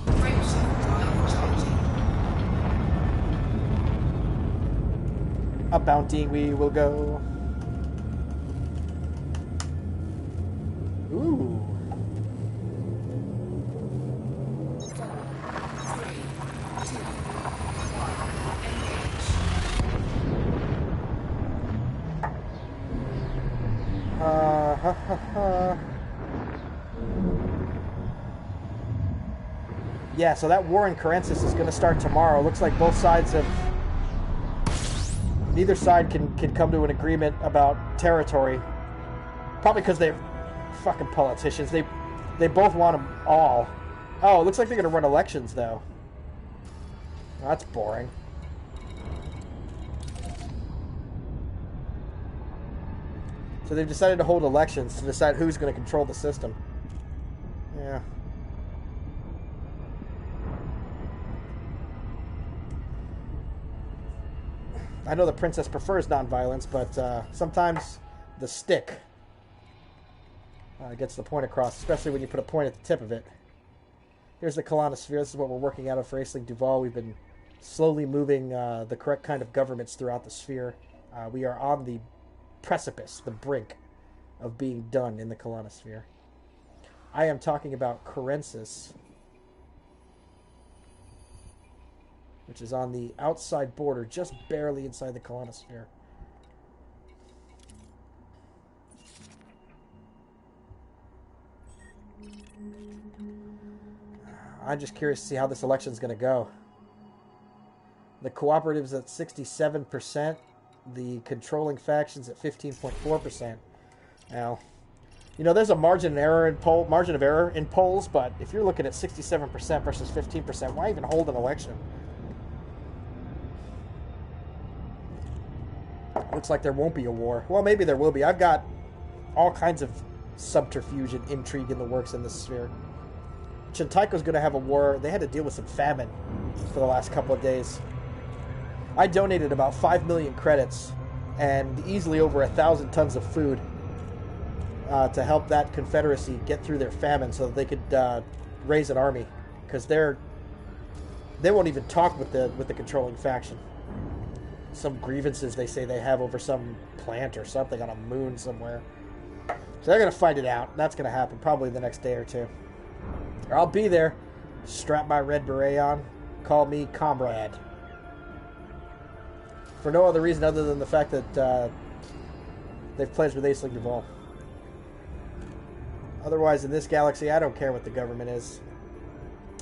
Frame shield drive charging. Up bounty we will go. Ooh. Yeah, so that war in Karensis is going to start tomorrow. Looks like both sides have... Neither side can come to an agreement about territory. Probably because they're fucking politicians. They both want them all. Oh, it looks like they're going to run elections, though. Well, that's boring. So they've decided to hold elections to decide who's going to control the system. Yeah. I know the princess prefers nonviolence, but sometimes the stick gets the point across, especially when you put a point at the tip of it. Here's the Kalana Sphere. This is what we're working out of for Aisling Duval. We've been slowly moving the correct kind of governments throughout the sphere. We are on the precipice, the brink of being done in the Kalana Sphere. I am talking about Karensis, which is on the outside border, just barely inside the Kalana Sphere. I'm just curious to see how this election is going to go. The cooperatives at 67%, the controlling factions at 15.4%. Now, you know, there's a margin of error in polls, but if you're looking at 67% versus 15%, why even hold an election? Looks like there won't be a war. Well, maybe there will be. I've got all kinds of subterfuge and intrigue in the works in this sphere. Chintaiko's going to have a war. They had to deal with some famine for the last couple of days. I donated about 5 million credits and easily over 1,000 tons of food to help that confederacy get through their famine so that they could raise an army, because they won't even talk with the controlling faction. Some grievances they say they have over some plant or something on a moon somewhere. So they're going to fight it out. That's going to happen probably the next day or two. Or I'll be there, strap my red beret on, call me comrade. For no other reason other than the fact that they've pledged with Aisling Duvall. Otherwise, in this galaxy, I don't care what the government is.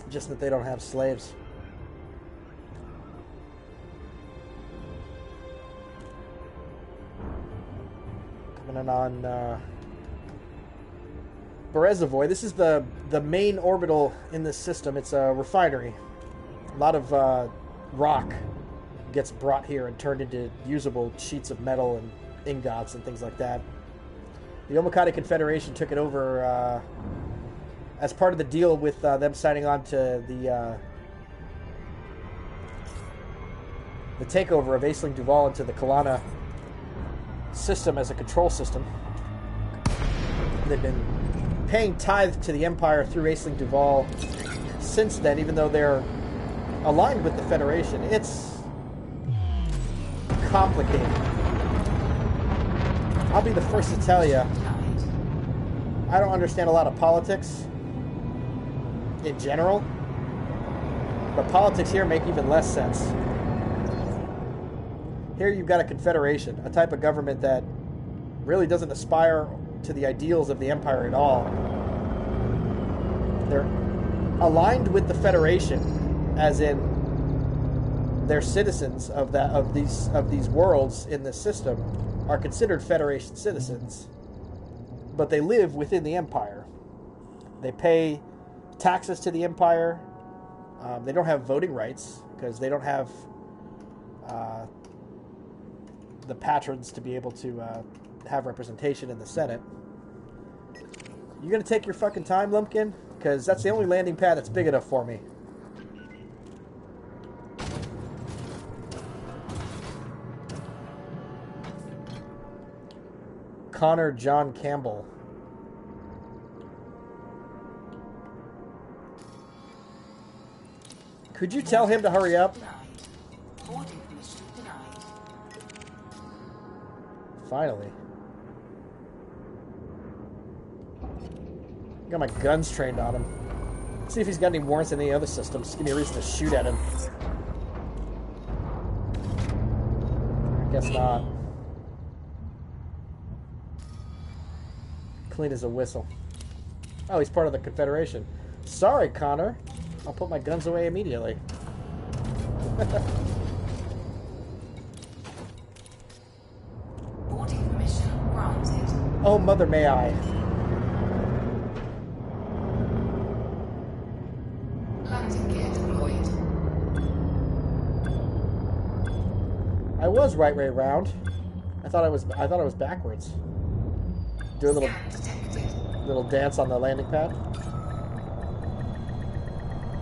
Just that they don't have slaves. Coming in on Berezovoy. This is the main orbital in this system. It's a refinery. A lot of rock gets brought here and turned into usable sheets of metal and ingots and things like that. The Omukate Confederation took it over as part of the deal with them signing on to the takeover of Aisling Duval into the Kalana system as a control system. They've been paying tithe to the Empire through Aisling Duval since then, even though they're aligned with the Federation. It's complicated. I'll be the first to tell you, I don't understand a lot of politics in general, but politics here make even less sense. Here you've got a confederation, a type of government that really doesn't aspire to the ideals of the Empire at all. They're aligned with the Federation, as in they're citizens of these worlds in this system are considered Federation citizens, but they live within the Empire. They pay taxes to the Empire. They don't have voting rights because they don't have the patrons to be able to have representation in the Senate. You gonna take your fucking time, Lumpkin? Because that's the only landing pad that's big enough for me. Connor John Campbell. Could you tell him to hurry up? Boarding permission denied. Finally. Got my guns trained on him. See if he's got any warrants in any other systems. Just give me a reason to shoot at him. I guess not. Clean as a whistle. Oh, he's part of the Confederation. Sorry, Connor. I'll put my guns away immediately. Boarding permission granted. Oh, mother, may I. Landing gear deployed. I was right way around. I thought I was backwards. Do a Scan detected. little dance on the landing pad.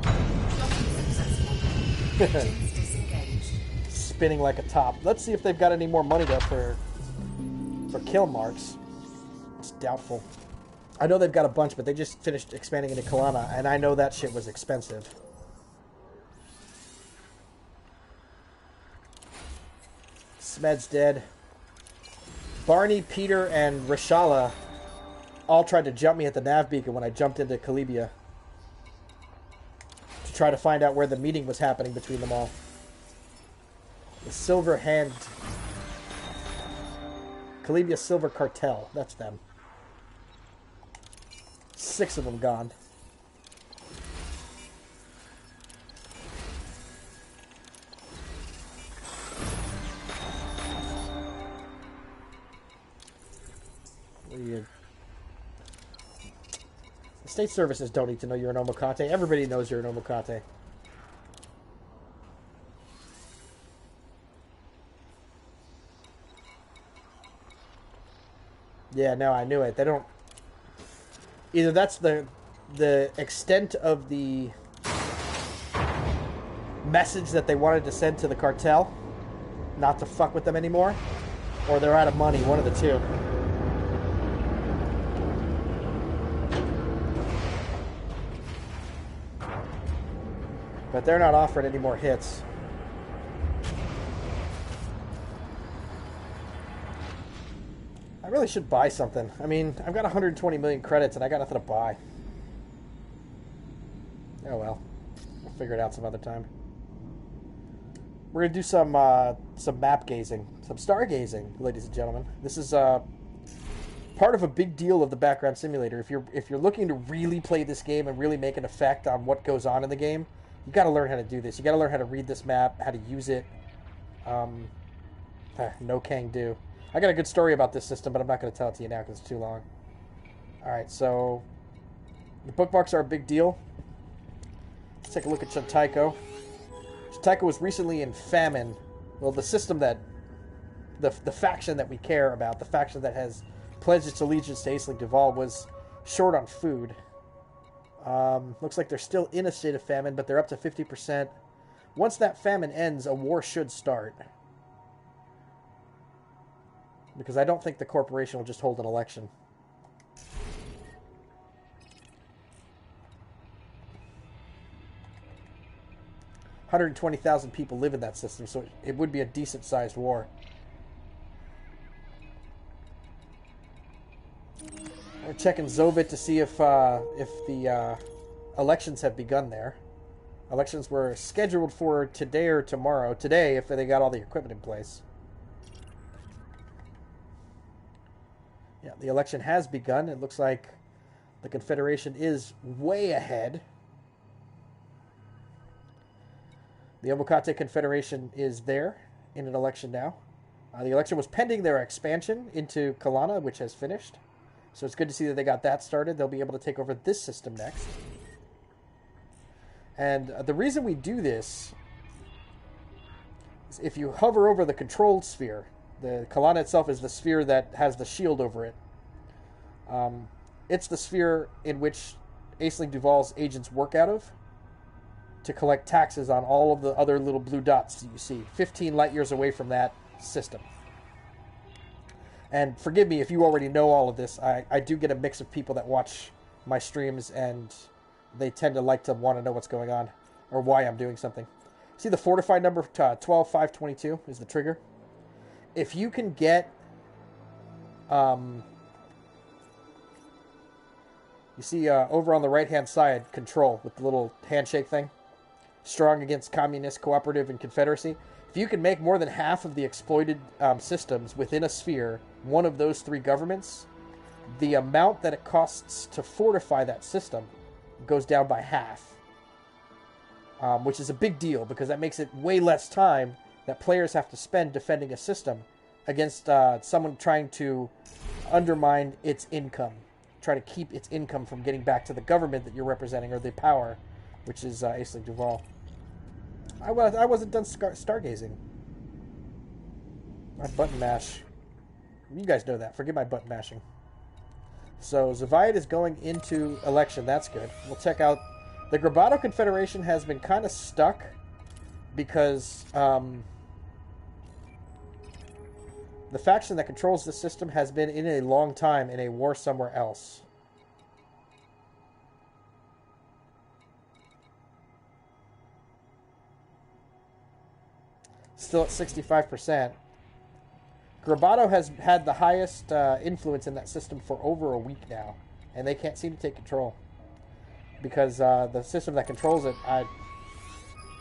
Docking successful. Engines disengaged. Spinning like a top. Let's see if they've got any more money there for kill marks. It's doubtful. I know they've got a bunch, but they just finished expanding into Kalana, and I know that shit was expensive. Smed's dead. Barney, Peter, and Rashala all tried to jump me at the nav beacon when I jumped into Kalibia to try to find out where the meeting was happening between them all. The Silver Hand... Kalibia Silver Cartel. That's them. 6 of them gone. The state services don't need to know you're an Omukate. Everybody knows you're an Omukate. Yeah, no, I knew it. They don't... Either that's the extent of the message that they wanted to send to the cartel, not to fuck with them anymore, or they're out of money, one of the two. But they're not offering any more hits. I really should buy something. I mean, I've got 120 million credits and I got nothing to buy. Oh well. I'll figure it out some other time. We're going to do some map gazing. Some stargazing, ladies and gentlemen. This is part of a big deal of the background simulator. If you're looking to really play this game and really make an effect on what goes on in the game, you got to learn how to do this. You got to learn how to read this map, how to use it. No can do. I got a good story about this system, but I'm not going to tell it to you now because it's too long. Alright, so the bookmarks are a big deal. Let's take a look at Chantaiko. Chantaiko was recently in famine. Well, the system that... The faction that we care about, the faction that has pledged its allegiance to Aisling Duvalls, was short on food. Looks like they're still in a state of famine, but they're up to 50%. Once that famine ends, a war should start. Because I don't think the corporation will just hold an election. $120,000 people live in that system, so it would be a decent-sized war. We're checking Zovit to see if the elections have begun there. Elections were scheduled for today or tomorrow. Today, if they got all the equipment in place. Yeah, the election has begun. It looks like the Confederation is way ahead. The Omukate Confederation is there in an election now. The election was pending their expansion into Kalana, which has finished. So it's good to see that they got that started. They'll be able to take over this system next. And the reason we do this is if you hover over the controlled sphere, the Kalana itself is the sphere that has the shield over it. It's the sphere in which Aisling Duvalls' agents work out of to collect taxes on all of the other little blue dots that you see. 15 light years away from that system. And forgive me if you already know all of this. I do get a mix of people that watch my streams, and they tend to like to want to know what's going on or why I'm doing something. See the fortified number 12522 is the trigger. If you can get, you see over on the right-hand side, control with the little handshake thing. Strong against Communist, Cooperative, and Confederacy. If you can make more than half of the exploited systems within a sphere, one of those three governments, the amount that it costs to fortify that system goes down by half. Which is a big deal because that makes it way less time that players have to spend defending a system against someone trying to undermine its income, try to keep its income from getting back to the government that you're representing, or the power, which is Aisling Duvalls. I wasn't done stargazing. My button mash. You guys know that. Forget my button mashing. So Zavayat is going into election. That's good. We'll check out. The Grabado Confederation has been kind of stuck because the faction that controls the system has been in a long time in a war somewhere else. Still at 65%. Grabado has had the highest influence in that system for over a week now, and they can't seem to take control because the system that controls it are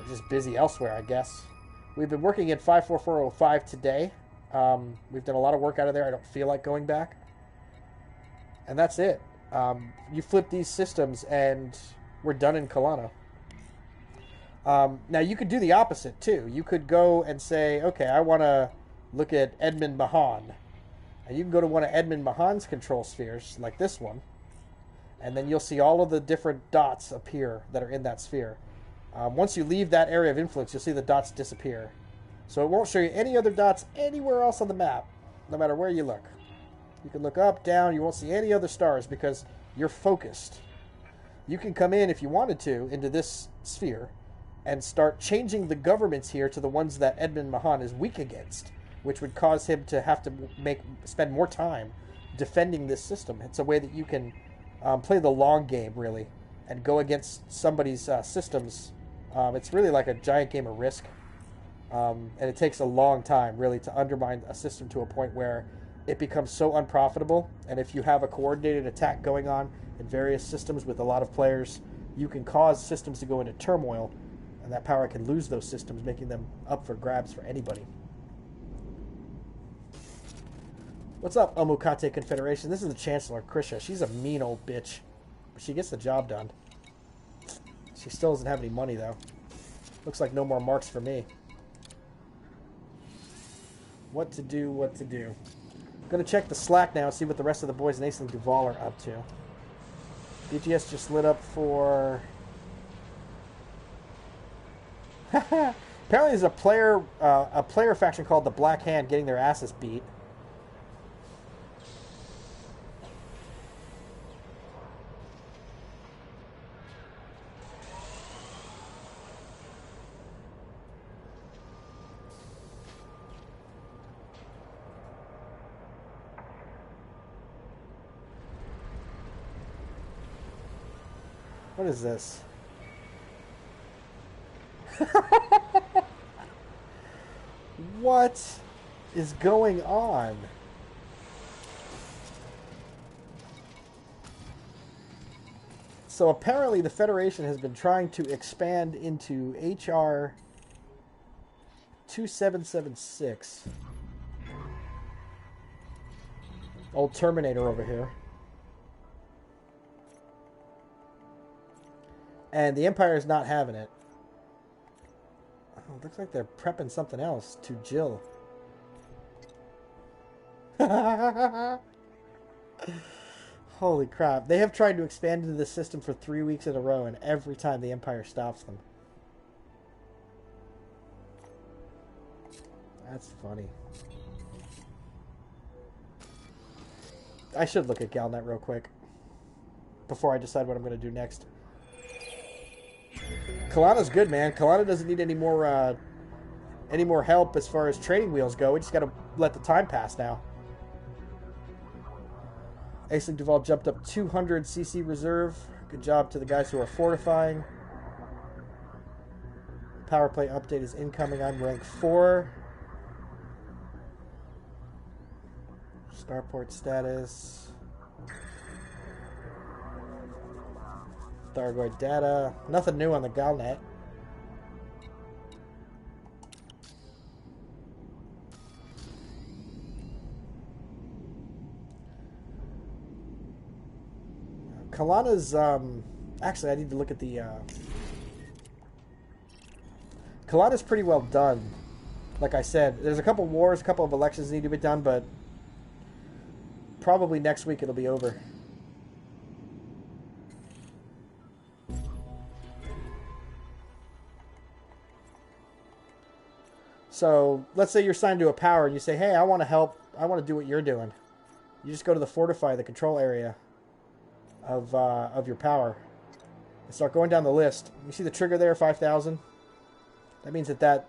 just busy elsewhere, I guess. We've been working in 54405 today. We've done a lot of work out of there. I don't feel like going back. And that's it. You flip these systems and we're done in Kalana. Now, you could do the opposite, too. You could go and say, okay, I want to look at Edmund Mahan. And you can go to one of Edmund Mahan's control spheres, like this one. And then you'll see all of the different dots appear that are in that sphere. Once you leave that area of influence, you'll see the dots disappear. So it won't show you any other dots anywhere else on the map, no matter where you look. You can look up, down, you won't see any other stars because you're focused. You can come in, if you wanted to, into this sphere and start changing the governments here to the ones that Edmund Mahan is weak against, which would cause him to have to spend more time defending this system. It's a way that you can play the long game, really, and go against somebody's systems. It's really like a giant game of Risk. And it takes a long time, really, to undermine a system to a point where it becomes so unprofitable. And if you have a coordinated attack going on in various systems with a lot of players, you can cause systems to go into turmoil, and that power can lose those systems, making them up for grabs for anybody. What's up, Omukate Confederation? This is the Chancellor, Krisha. She's a mean old bitch, but she gets the job done. She still doesn't have any money, though. Looks like no more marks for me. What to do, what to do. I'm going to check the Slack now and see what the rest of the boys in Aisling Duval are up to. BGS just lit up for... Apparently there's a player faction called the Black Hand getting their asses beat. What is this? What is going on? So apparently the Federation has been trying to expand into HR 2776. Old Terminator over here. And the Empire is not having it. Oh, looks like they're prepping something else to Jill. Holy crap. They have tried to expand into this system for 3 weeks in a row, and every time the Empire stops them. That's funny. I should look at Galnet real quick before I decide what I'm going to do next. Kalana's good, man. Kalana doesn't need any more help as far as training wheels go. We just got to let the time pass now. Aisling Duval jumped up 200 CC reserve. Good job to the guys who are fortifying. Power play update is incoming. I'm rank 4. Starport status. Thargoid data. Nothing new on the Galnet. Kalana's, actually, I need to look at the, Kalana's pretty well done. Like I said, there's a couple wars, a couple of elections need to be done, but probably next week it'll be over. So, let's say you're signed to a power and you say, hey, I want to help, I want to do what you're doing. You just go to the fortify, the control area of your power. And start going down the list. You see the trigger there, 5,000? That means that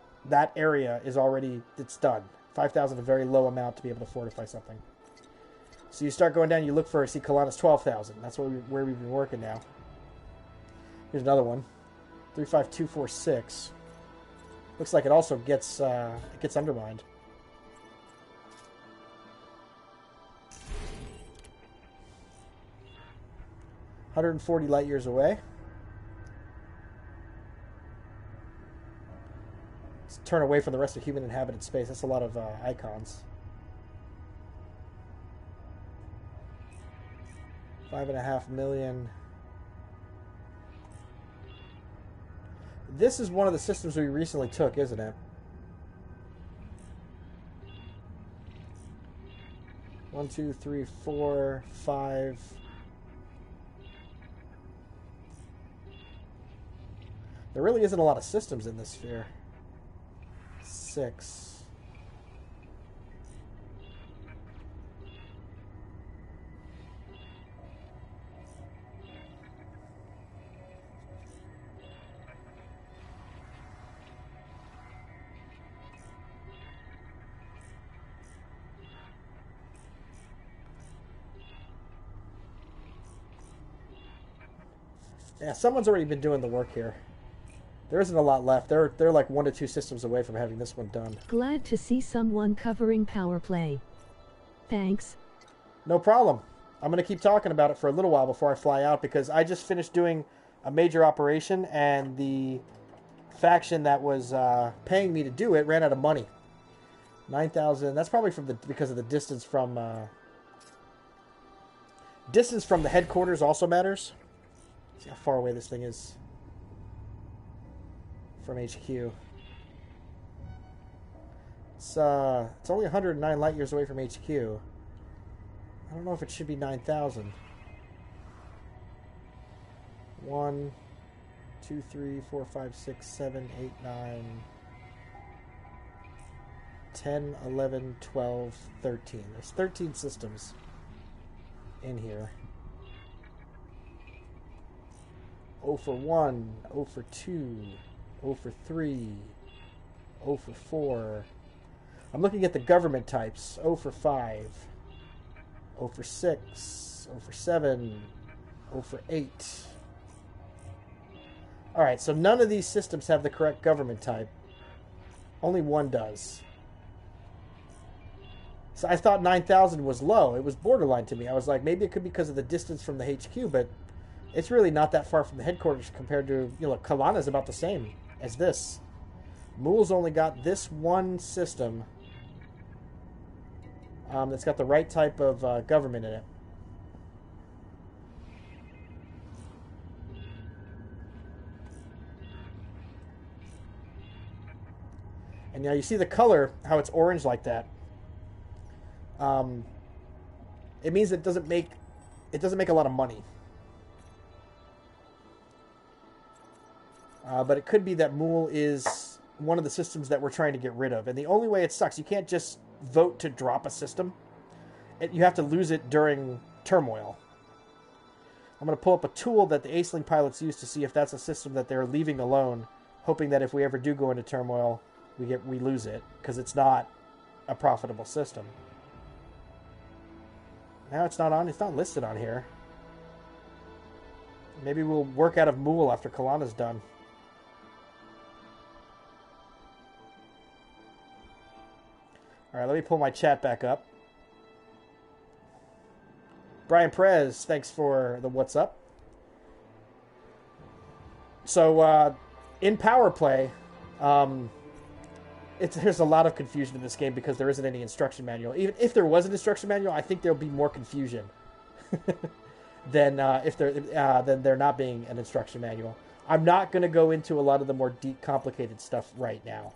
area is already, it's done. 5,000 is a very low amount to be able to fortify something. So you start going down, you look for, see Kalana's 12,000. That's where we've been working now. Here's another one. 35246. Looks like it also gets undermined. $140 light years away. Let's turn away from the rest of human inhabited space. That's a lot of icons. 5.5 million. This is one of the systems we recently took, isn't it? 1, 2, 3, 4, 5. There really isn't a lot of systems in this sphere. 6. Yeah, someone's already been doing the work here. There isn't a lot left. They're like 1 to 2 systems away from having this one done. Glad to see someone covering power play. Thanks. No problem. I'm going to keep talking about it for a little while before I fly out because I just finished doing a major operation and the faction that was paying me to do it ran out of money. 9,000. That's probably because of the distance from the headquarters also matters. See how far away this thing is from HQ. It's only 109 light years away from HQ. I don't know if it should be 9,000. 1, 2, 3, 4, 5, 6, 7, 8, 9, 10, 11, 12, 13. There's 13 systems in here. 0 for 1, 0 for 2, 0 for 3, 0 for 4. I'm looking at the government types. 0 for 5, 0 for 6, 0 for 7, 0 for 8. Alright, so none of these systems have the correct government type. Only one does. So I thought 9,000 was low. It was borderline to me. I was like, maybe it could be because of the distance from the HQ, but it's really not that far from the headquarters compared to, you know, Kalana's about the same as this. Mool's only got this one system that's got the right type of government in it. And now you see the color, how it's orange like that. It means it doesn't make a lot of money. But it could be that Mool is one of the systems that we're trying to get rid of. And the only way it sucks, you can't just vote to drop a system. You have to lose it during turmoil. I'm going to pull up a tool that the Aisling pilots use to see if that's a system that they're leaving alone, hoping that if we ever do go into turmoil, we lose it, because it's not a profitable system. Now it's not listed on here. Maybe we'll work out of Mool after Kalana's done. Alright, let me pull my chat back up. Brian Perez, thanks for the what's up. So, in power play, there's a lot of confusion in this game because there isn't any instruction manual. Even if there was an instruction manual, I think there'll be more confusion. than if they're than there not being an instruction manual. I'm not going to go into a lot of the more deep, complicated stuff right now,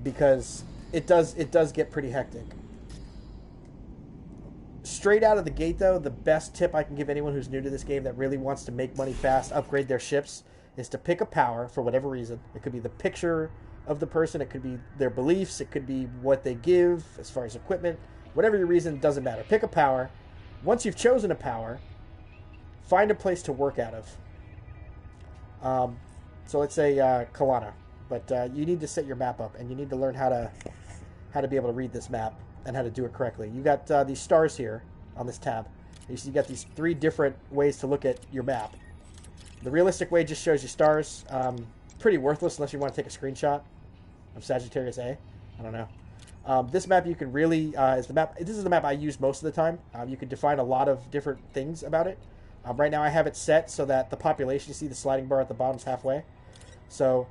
because it does get pretty hectic. Straight out of the gate, though, the best tip I can give anyone who's new to this game that really wants to make money fast, upgrade their ships, is to pick a power for whatever reason. It could be the picture of the person, it could be their beliefs, it could be what they give as far as equipment. Whatever your reason, doesn't matter. Pick a power. Once you've chosen a power, find a place to work out of. So let's say Kalana, but you need to set your map up, and you need to learn how to be able to read this map and how to do it correctly. You got these stars here on this tab. You see, you got these 3 different ways to look at your map. The realistic way just shows you stars. Pretty worthless unless you want to take a screenshot of Sagittarius A. I don't know. This map you can really is the map. This is the map I use most of the time. You can define a lot of different things about it. Right now I have it set so that the population, you see the sliding bar at the bottom is halfway. So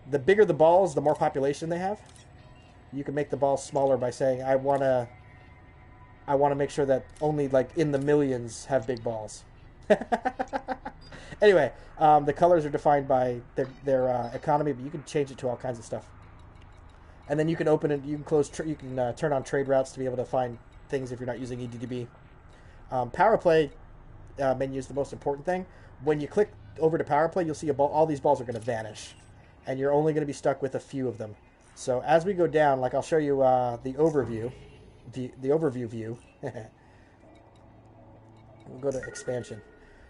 the bigger the balls, the more population they have. You can make the balls smaller by saying I want to make sure that only like in the millions have big balls. Anyway, the colors are defined by their economy, but you can change it to all kinds of stuff. And then you can open it, you can close, you can turn on trade routes to be able to find things if you're not using EDDB. Power play menu is the most important thing. When you click over to power play, you'll see all these balls are going to vanish, and you're only going to be stuck with a few of them. So as we go down, like I'll show you the overview, the overview view. We'll go to expansion.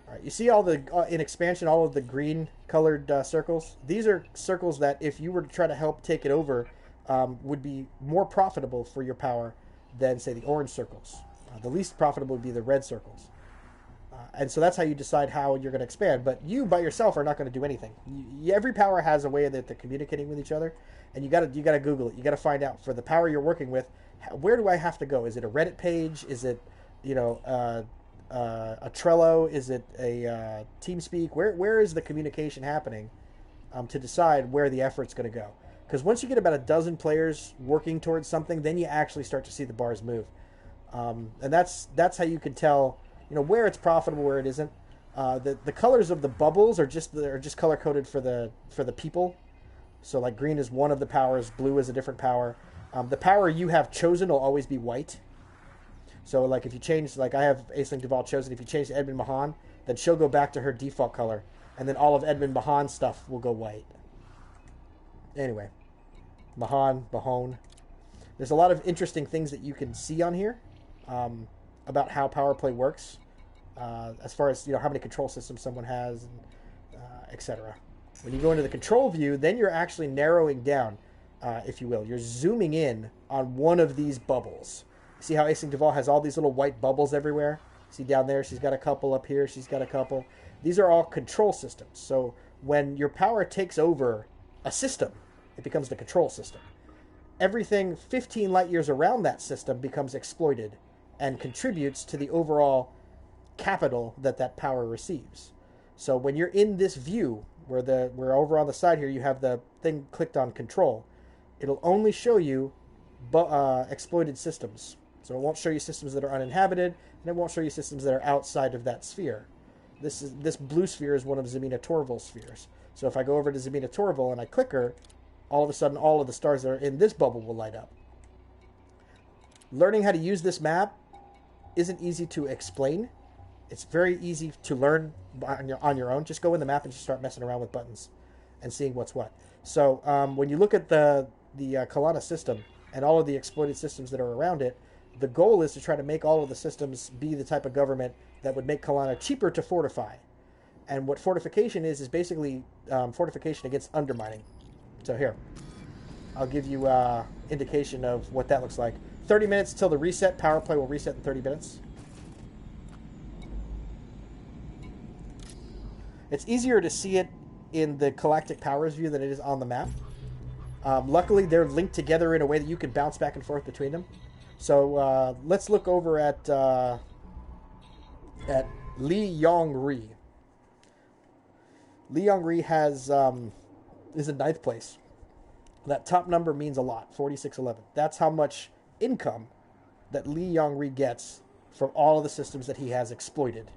All right, you see all the in expansion, all of the green colored circles. These are circles that if you were to try to help take it over, would be more profitable for your power than say the orange circles. The least profitable would be the red circles. And so that's how you decide how you're going to expand. But you by yourself are not going to do anything. Every power has a way that they're communicating with each other, and you got to Google it. You got to find out for the power you're working with, where do I have to go? Is it a Reddit page? Is it a Trello? Is it a TeamSpeak? Where is the communication happening to decide where the effort's going to go? Because once you get about a dozen players working towards something, then you actually start to see the bars move, and that's how you can tell. Where it's profitable, where it isn't. The colors of the bubbles are just color coded for the people. So like green is one of the powers, blue is a different power. The power you have chosen will always be white. So like if you change, like I have Aisling Duvall chosen, if you change to Edmund Mahan, then she'll go back to her default color, and then all of Edmund Mahan's stuff will go white. Anyway, Mahon. There's a lot of interesting things that you can see on here. About how power play works, as far as how many control systems someone has, and etc. When you go into the control view, then you're actually narrowing down, if you will. You're zooming in on one of these bubbles. See how Aisling Duvalls has all these little white bubbles everywhere? See down there, she's got a couple up here, she's got a couple. These are all control systems. So when your power takes over a system, it becomes the control system. Everything 15 light years around that system becomes exploited and contributes to the overall capital that power receives. So when you're in this view, where over on the side here you have the thing clicked on control, it'll only show you exploited systems. So it won't show you systems that are uninhabited, and it won't show you systems that are outside of that sphere. This blue sphere is one of Zemina Torval's spheres. So if I go over to Zemina Torval and I click her, all of a sudden all of the stars that are in this bubble will light up. Learning how to use this map isn't easy to explain. It's very easy to learn on your own. Just go in the map and just start messing around with buttons and seeing what's what. So when you look at the Kalana system and all of the exploited systems that are around it, the goal is to try to make all of the systems be the type of government that would make Kalana cheaper to fortify. And what fortification is basically fortification against undermining. So here, I'll give you indication of what that looks like. 30 minutes till the reset. Power play will reset in 30 minutes. It's easier to see it in the Galactic Powers view than it is on the map. Luckily, they're linked together in a way that you can bounce back and forth between them. So let's look over at Li Yongri. Li Yongri is in 9th place. That top number means a lot, 4611. That's how much income that Li Yongri gets from all of the systems that he has exploited.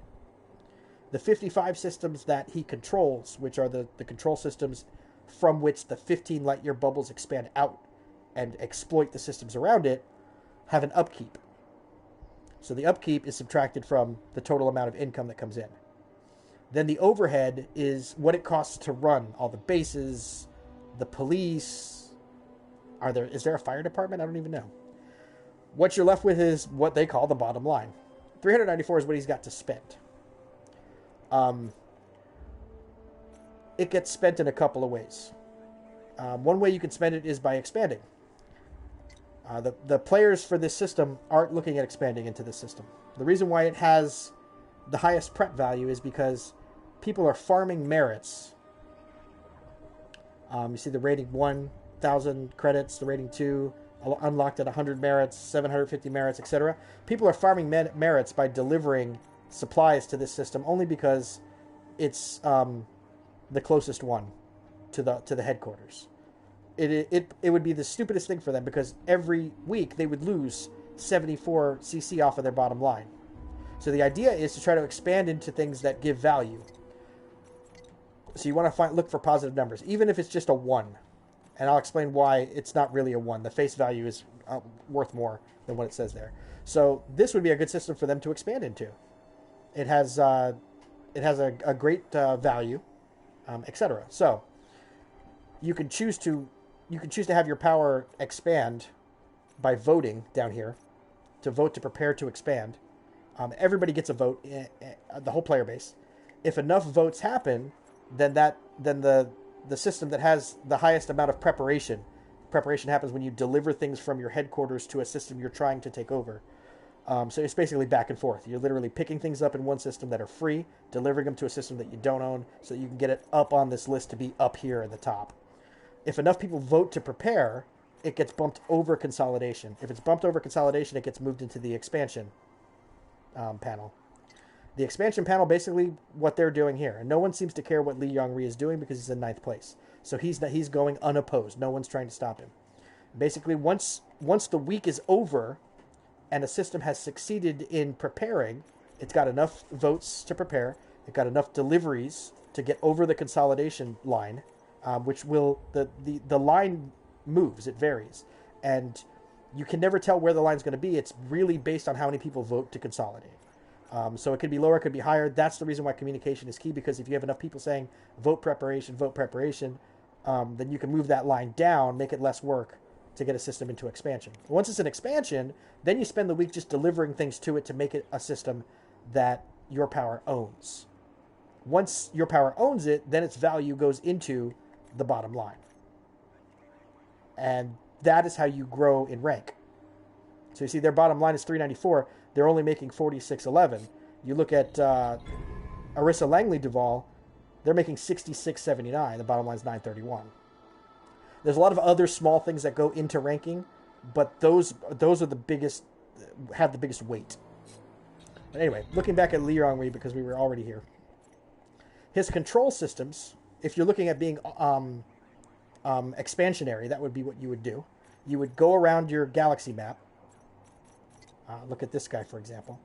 The 55 systems that he controls, which are the control systems from which the 15 light year bubbles expand out and exploit the systems around it, have an upkeep. So the upkeep is subtracted from the total amount of income that comes in. Then the overhead is what it costs to run all the bases, the police. Is there a fire department? I don't even know. What you're left with is what they call the bottom line. 394 is what he's got to spend. It gets spent in a couple of ways. One way you can spend it is by expanding. The players for this system aren't looking at expanding into this system. The reason why it has the highest prep value is because people are farming merits. You see the rating 1,000 credits, the rating 2 unlocked at 100 merits, 750 merits, etc. People are farming merits by delivering supplies to this system only because it's the closest one to the headquarters. It would be the stupidest thing for them because every week they would lose 74 CC off of their bottom line. So the idea is to try to expand into things that give value. So you want to look for positive numbers, even if it's just a 1. And I'll explain why it's not really a 1. The face value is worth more than what it says there. So this would be a good system for them to expand into. It has a great value, etc. So you can choose to have your power expand by voting down here, to vote to prepare to expand. Everybody gets a vote, the whole player base. If enough votes happen, then the system that has the highest amount of preparation happens when you deliver things from your headquarters to a system you're trying to take over. So it's basically back and forth. You're literally picking things up in one system that are free, delivering them to a system that you don't own, so that you can get it up on this list to be up here at the top. If enough people vote to prepare, it gets bumped over consolidation. If it's bumped over consolidation, it gets moved into the expansion panel. The expansion panel, basically what they're doing here. And no one seems to care what Li Yongri is doing because he's in 9th place. So he's going unopposed. No one's trying to stop him. Basically, once the week is over and a system has succeeded in preparing, it's got enough votes to prepare, it got enough deliveries to get over the consolidation line, which will, the line moves, it varies. And you can never tell where the line's going to be. It's really based on how many people vote to consolidate. So it could be lower, it could be higher. That's the reason why communication is key, because if you have enough people saying vote preparation, then you can move that line down, make it less work to get a system into expansion. Once it's an expansion, then you spend the week just delivering things to it to make it a system that your power owns. Once your power owns it, then its value goes into the bottom line. And that is how you grow in rank. So you see their bottom line is 394. They're only making 4611. You look at Aisling Duvalls, they're making 6679. The bottom line is 931. There's a lot of other small things that go into ranking, but those are the biggest, have the biggest weight. But anyway, looking back at Li Yongri, because we were already here, his control systems, if you're looking at being expansionary, that would be what you would do. You would go around your galaxy map. Look at this guy, for example.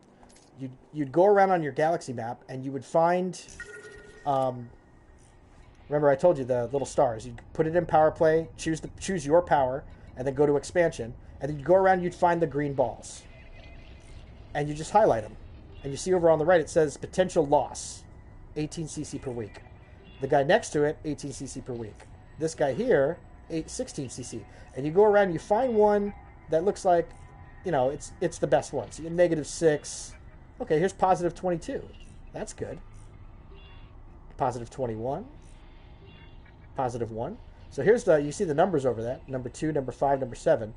You'd go around on your galaxy map, and you would find... remember, I told you the little stars. You'd put it in power play, choose your power, and then go to expansion. And then you'd go around, you'd find the green balls. And you just highlight them. And you see over on the right, it says potential loss, 18 CC per week. The guy next to it, 18 CC per week. This guy here, 16 CC. And you go around, you find one that looks like, it's the best one. So you get -6. Okay, here's positive 22. That's good. Positive 21. Positive 1. So here's you see the numbers over that. Number 2, number 5, number 7.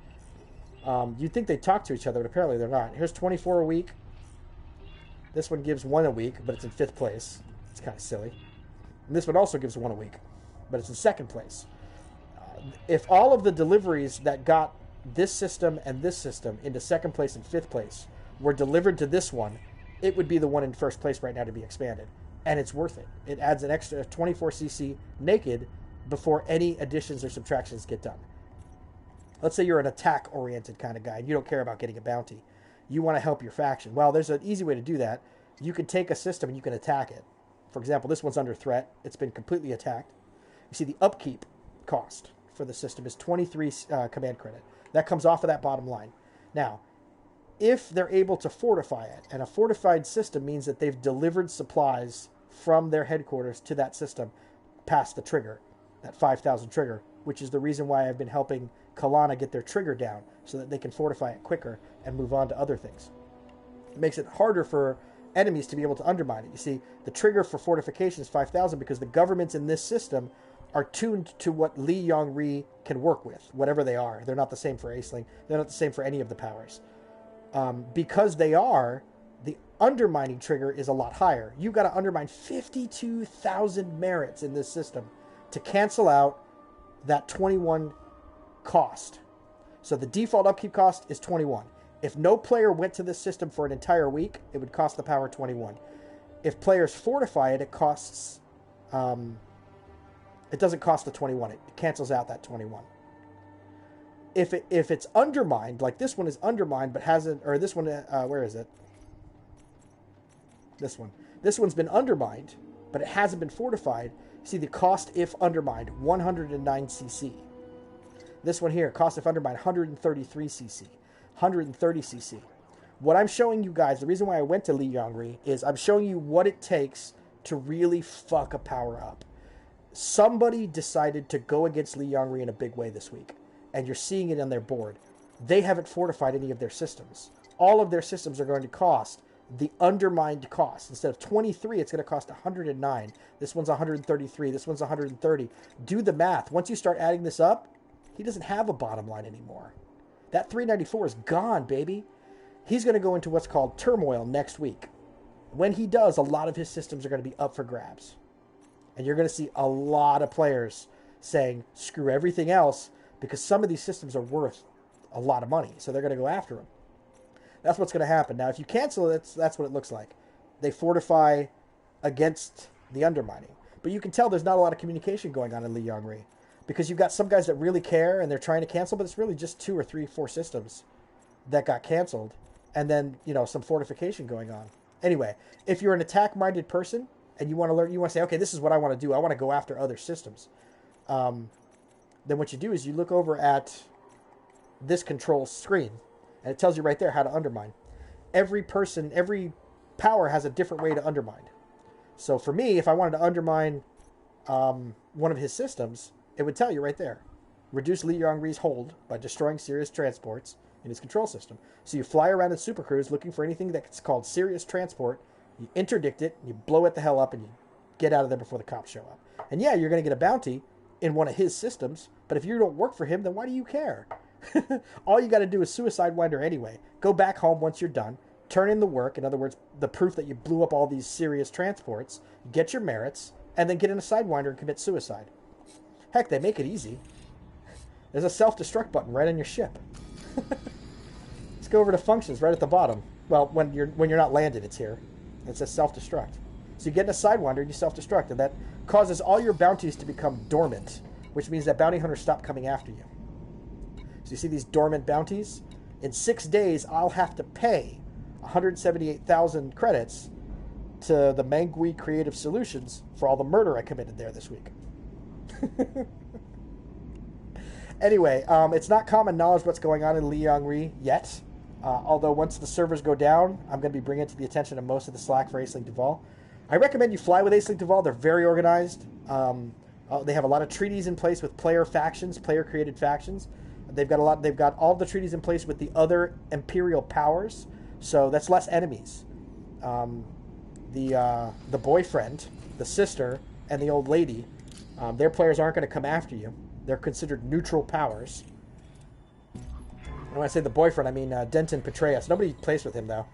You'd think they talk to each other, but apparently they're not. Here's 24 a week. This one gives 1 a week, but it's in 5th place. It's kind of silly. And this one also gives 1 a week, but it's in 2nd place. If all of the deliveries that got this system and this system into 2nd place and 5th place were delivered to this one, it would be the one in 1st place right now to be expanded. And it's worth it. It adds an extra 24 CC naked before any additions or subtractions get done. Let's say you're an attack-oriented kind of guy and you don't care about getting a bounty. you want to help your faction. Well, there's an easy way to do that. You can take a system and you can attack it. For example, this one's under threat. It's been completely attacked. You see the upkeep cost for the system is 23 command credit. That comes off of that bottom line. Now, if they're able to fortify it, and a fortified system means that they've delivered supplies from their headquarters to that system past the trigger, that 5,000 trigger, which is the reason why I've been helping Kalana get their trigger down so that they can fortify it quicker and move on to other things. It makes it harder for enemies to be able to undermine it. You see, the trigger for fortification is 5,000 because the governments in this system are tuned to what Li Yongri can work with, whatever they are. They're not the same for Aisling. They're not the same for any of the powers. Because they are, the undermining trigger is a lot higher. You've got to undermine 52,000 merits in this system to cancel out that 21 cost. So the default upkeep cost is 21. If no player went to this system for an entire week, it would cost the power 21. If players fortify it, it costs... it doesn't cost the 21. It cancels out that 21. If it's undermined, like this one is undermined but hasn't... Or this one, where is it? This one. This one's been undermined, but it hasn't been fortified. See the cost if undermined, 109 CC. This one here, cost if undermined, 133 CC. 130 CC. What I'm showing you guys, the reason why I went to Li Yongri is I'm showing you what it takes to really fuck a power up. Somebody decided to go against Li Yongri in a big way this week, and you're seeing it on their board. They haven't fortified any of their systems. All of their systems are going to cost the undermined cost. Instead of 23, it's going to cost 109. This one's 133. This one's 130. Do the math. Once you start adding this up, he doesn't have a bottom line anymore. That 394 is gone, baby. He's going to go into what's called turmoil next week. When he does, a lot of his systems are going to be up for grabs. And you're going to see a lot of players saying, screw everything else, because some of these systems are worth a lot of money. So they're going to go after them. That's what's going to happen. Now, if you cancel it, that's what it looks like. They fortify against the undermining. But you can tell there's not a lot of communication going on in Li Yongri. Because you've got some guys that really care and they're trying to cancel, but it's really just 2 or 3, 4 systems that got canceled. And then, some fortification going on. Anyway, if you're an attack-minded person and you want to learn, you want to say, okay, this is what I want to do. I want to go after other systems. Then what you do is you look over at this control screen. And it tells you right there how to undermine. Every person, every power has a different way to undermine. So for me, if I wanted to undermine one of his systems, it would tell you right there. Reduce Li Yongri's hold by destroying serious transports in his control system. So you fly around in supercruise looking for anything that's called serious transport. You interdict it, you blow it the hell up, and you get out of there before the cops show up. And yeah, you're going to get a bounty in one of his systems, but if you don't work for him, then why do you care? All you got to do is suicide winder anyway. Go back home once you're done. Turn in the work. In other words, the proof that you blew up all these serious transports. Get your merits. And then get in a sidewinder and commit suicide. Heck, they make it easy. There's a self-destruct button right on your ship. Let's go over to functions right at the bottom. Well, when you're not landed, it's here. It says self-destruct. So you get in a sidewinder and you self-destruct. And that causes all your bounties to become dormant. Which means that bounty hunters stop coming after you. So you see these dormant bounties? In 6 days, I'll have to pay 178,000 credits to the Mangui Creative Solutions for all the murder I committed there this week. Anyway, it's not common knowledge what's going on in Li Yongri yet. Although once the servers go down, I'm going to be bringing it to the attention of most of the Slack for Aisling Duval. I recommend you fly with Aisling Duval. They're very organized. They have a lot of treaties in place with player factions, player-created factions. They've got all the treaties in place with the other imperial powers, so that's less enemies. The boyfriend, the sister, and the old lady, their players aren't going to come after you. They're considered neutral powers. And when I say the boyfriend, I mean Denton Petraeus. Nobody plays with him though,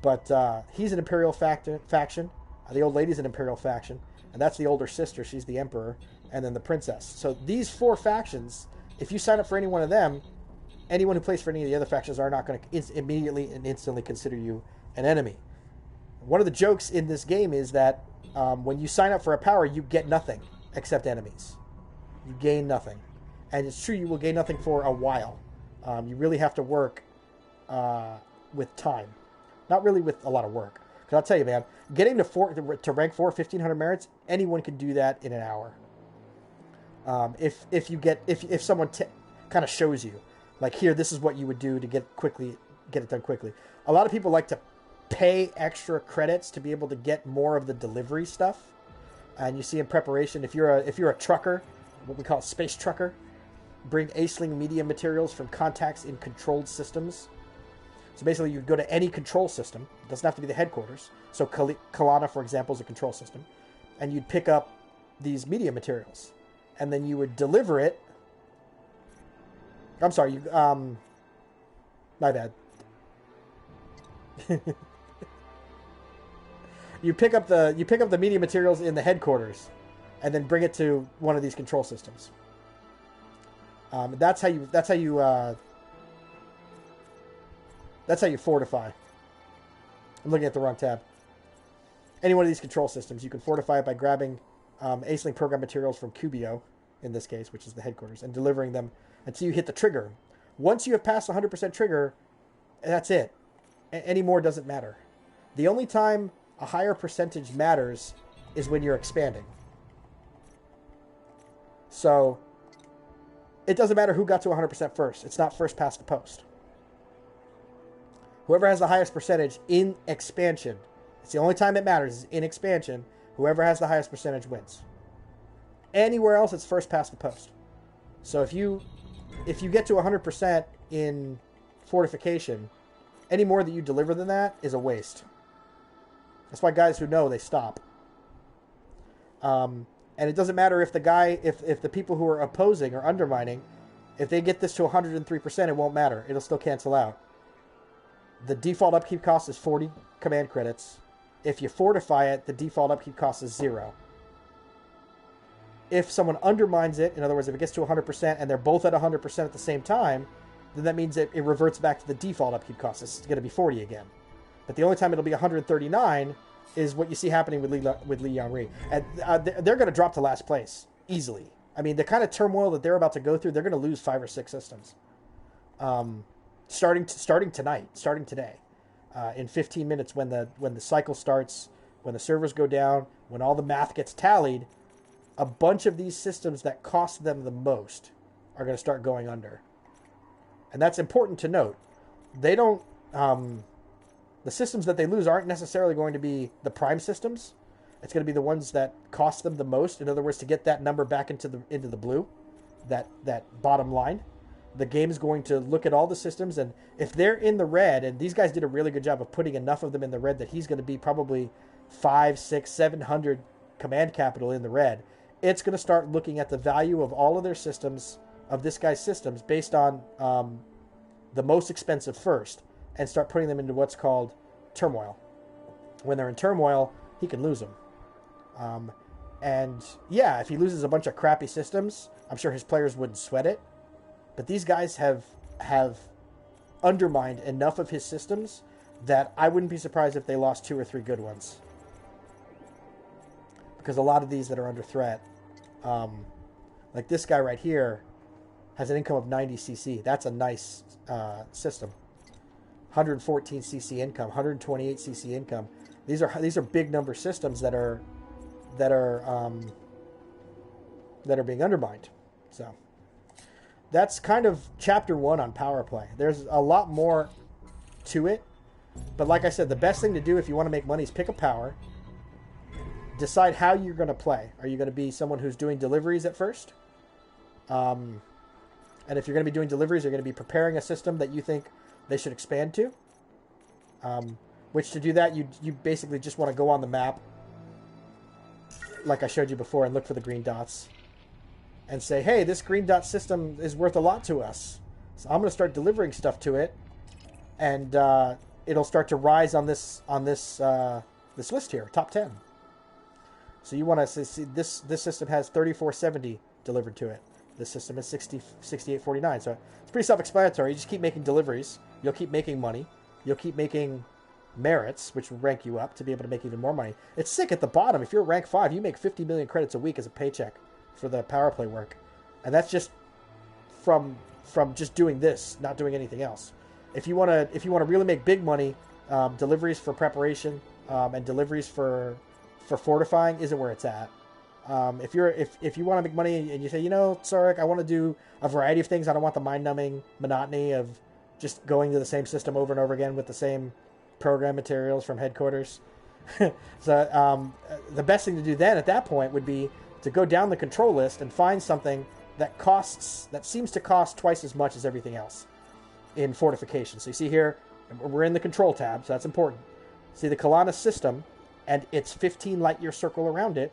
but he's an imperial faction. The old lady's an imperial faction, and that's the older sister. She's the emperor, and then the princess. So these 4 factions. If you sign up for any one of them, anyone who plays for any of the other factions are not going to immediately and instantly consider you an enemy. One of the jokes in this game is that when you sign up for a power, you get nothing except enemies. You gain nothing. And it's true, you will gain nothing for a while. You really have to work with time, not really with a lot of work. Because I'll tell you, man, getting to rank 4, 1,500 merits, anyone can do that in an hour. If someone kind of shows you, like, here, this is what you would do to get it done quickly. A lot of people like to pay extra credits to be able to get more of the delivery stuff. And you see in preparation, if you're a trucker, what we call a space trucker, bring Aisling media materials from contacts in controlled systems. So basically, you go to any control system. It doesn't have to be the headquarters. So Kalana, for example, is a control system. And you'd pick up these media materials. And then you would deliver it. I'm sorry, my bad. You pick up the media materials in the headquarters, and then bring it to one of these control systems. That's how you fortify. I'm looking at the wrong tab. Any one of these control systems, you can fortify it by grabbing Aisling program materials from Cubio, in this case, which is the headquarters, and delivering them until you hit the trigger. Once you have passed 100% trigger, that's it. Any more doesn't matter. The only time a higher percentage matters is when you're expanding. So it doesn't matter who got to 100% first. It's not first past the post. Whoever has the highest percentage in expansion, it's the only time it matters is in expansion. Whoever has the highest percentage wins. Anywhere else, it's first past the post. So if you get to 100% in fortification, any more that you deliver than that is a waste. That's why guys who know, they stop. And it doesn't matter if the people who are opposing or undermining, if they get this to 103%, it won't matter. It'll still cancel out. The default upkeep cost is 40 command credits. If you fortify it, the default upkeep cost is 0. If someone undermines it, in other words, if it gets to 100% and they're both at 100% at the same time, then that means it reverts back to the default upkeep cost. It's going to be 40 again. But the only time it'll be 139 is what you see happening with Li Yangri. And they're going to drop to last place easily. I mean, the kind of turmoil that they're about to go through, they're going to lose 5 or 6 systems. Starting tonight, starting today, in 15 minutes when the cycle starts, when the servers go down, when all the math gets tallied, a bunch of these systems that cost them the most are going to start going under. And that's important to note. They don't... the systems that they lose aren't necessarily going to be the prime systems. It's going to be the ones that cost them the most. In other words, to get that number back into the blue, that bottom line, the game's going to look at all the systems, and if they're in the red, and these guys did a really good job of putting enough of them in the red that he's going to be probably 500, 600, 700 command capital in the red, it's going to start looking at the value of all of their systems, of this guy's systems, based on the most expensive first, and start putting them into what's called turmoil. When they're in turmoil, he can lose them. And yeah, if he loses a bunch of crappy systems, I'm sure his players wouldn't sweat it. But these guys have undermined enough of his systems that I wouldn't be surprised if they lost 2 or 3 good ones. Because a lot of these that are under threat, like this guy right here, has an income of 90 CC. That's a nice system. 114 CC income, 128 CC income. These are big number systems that are being undermined. So that's kind of chapter 1 on power play. There's a lot more to it, but like I said, the best thing to do if you want to make money is pick a power. Decide how you're going to play. Are you going to be someone who's doing deliveries at first? And if you're going to be doing deliveries, you're going to be preparing a system that you think they should expand to. Which to do that, you basically just want to go on the map, like I showed you before, and look for the green dots. And say, hey, this green dot system is worth a lot to us. So I'm going to start delivering stuff to it. And it'll start to rise on this list here, top 10. So you want to see this system has 3470 delivered to it. This system is 6849. So it's pretty self-explanatory. You just keep making deliveries. You'll keep making money. You'll keep making merits, which will rank you up to be able to make even more money. It's sick at the bottom. If you're rank 5, you make 50 million credits a week as a paycheck for the power play work. And that's just from just doing this, not doing anything else. If you want to really make big money, deliveries for preparation and deliveries for fortifying isn't where it's at. If you want to make money and you say, Sarek, I want to do a variety of things. I don't want the mind-numbing monotony of just going to the same system over and over again with the same program materials from headquarters. So the best thing to do then at that point would be to go down the control list and find something that seems to cost twice as much as everything else in fortification. So you see here, we're in the control tab, so that's important. See the Kalana system and its 15 light year circle around it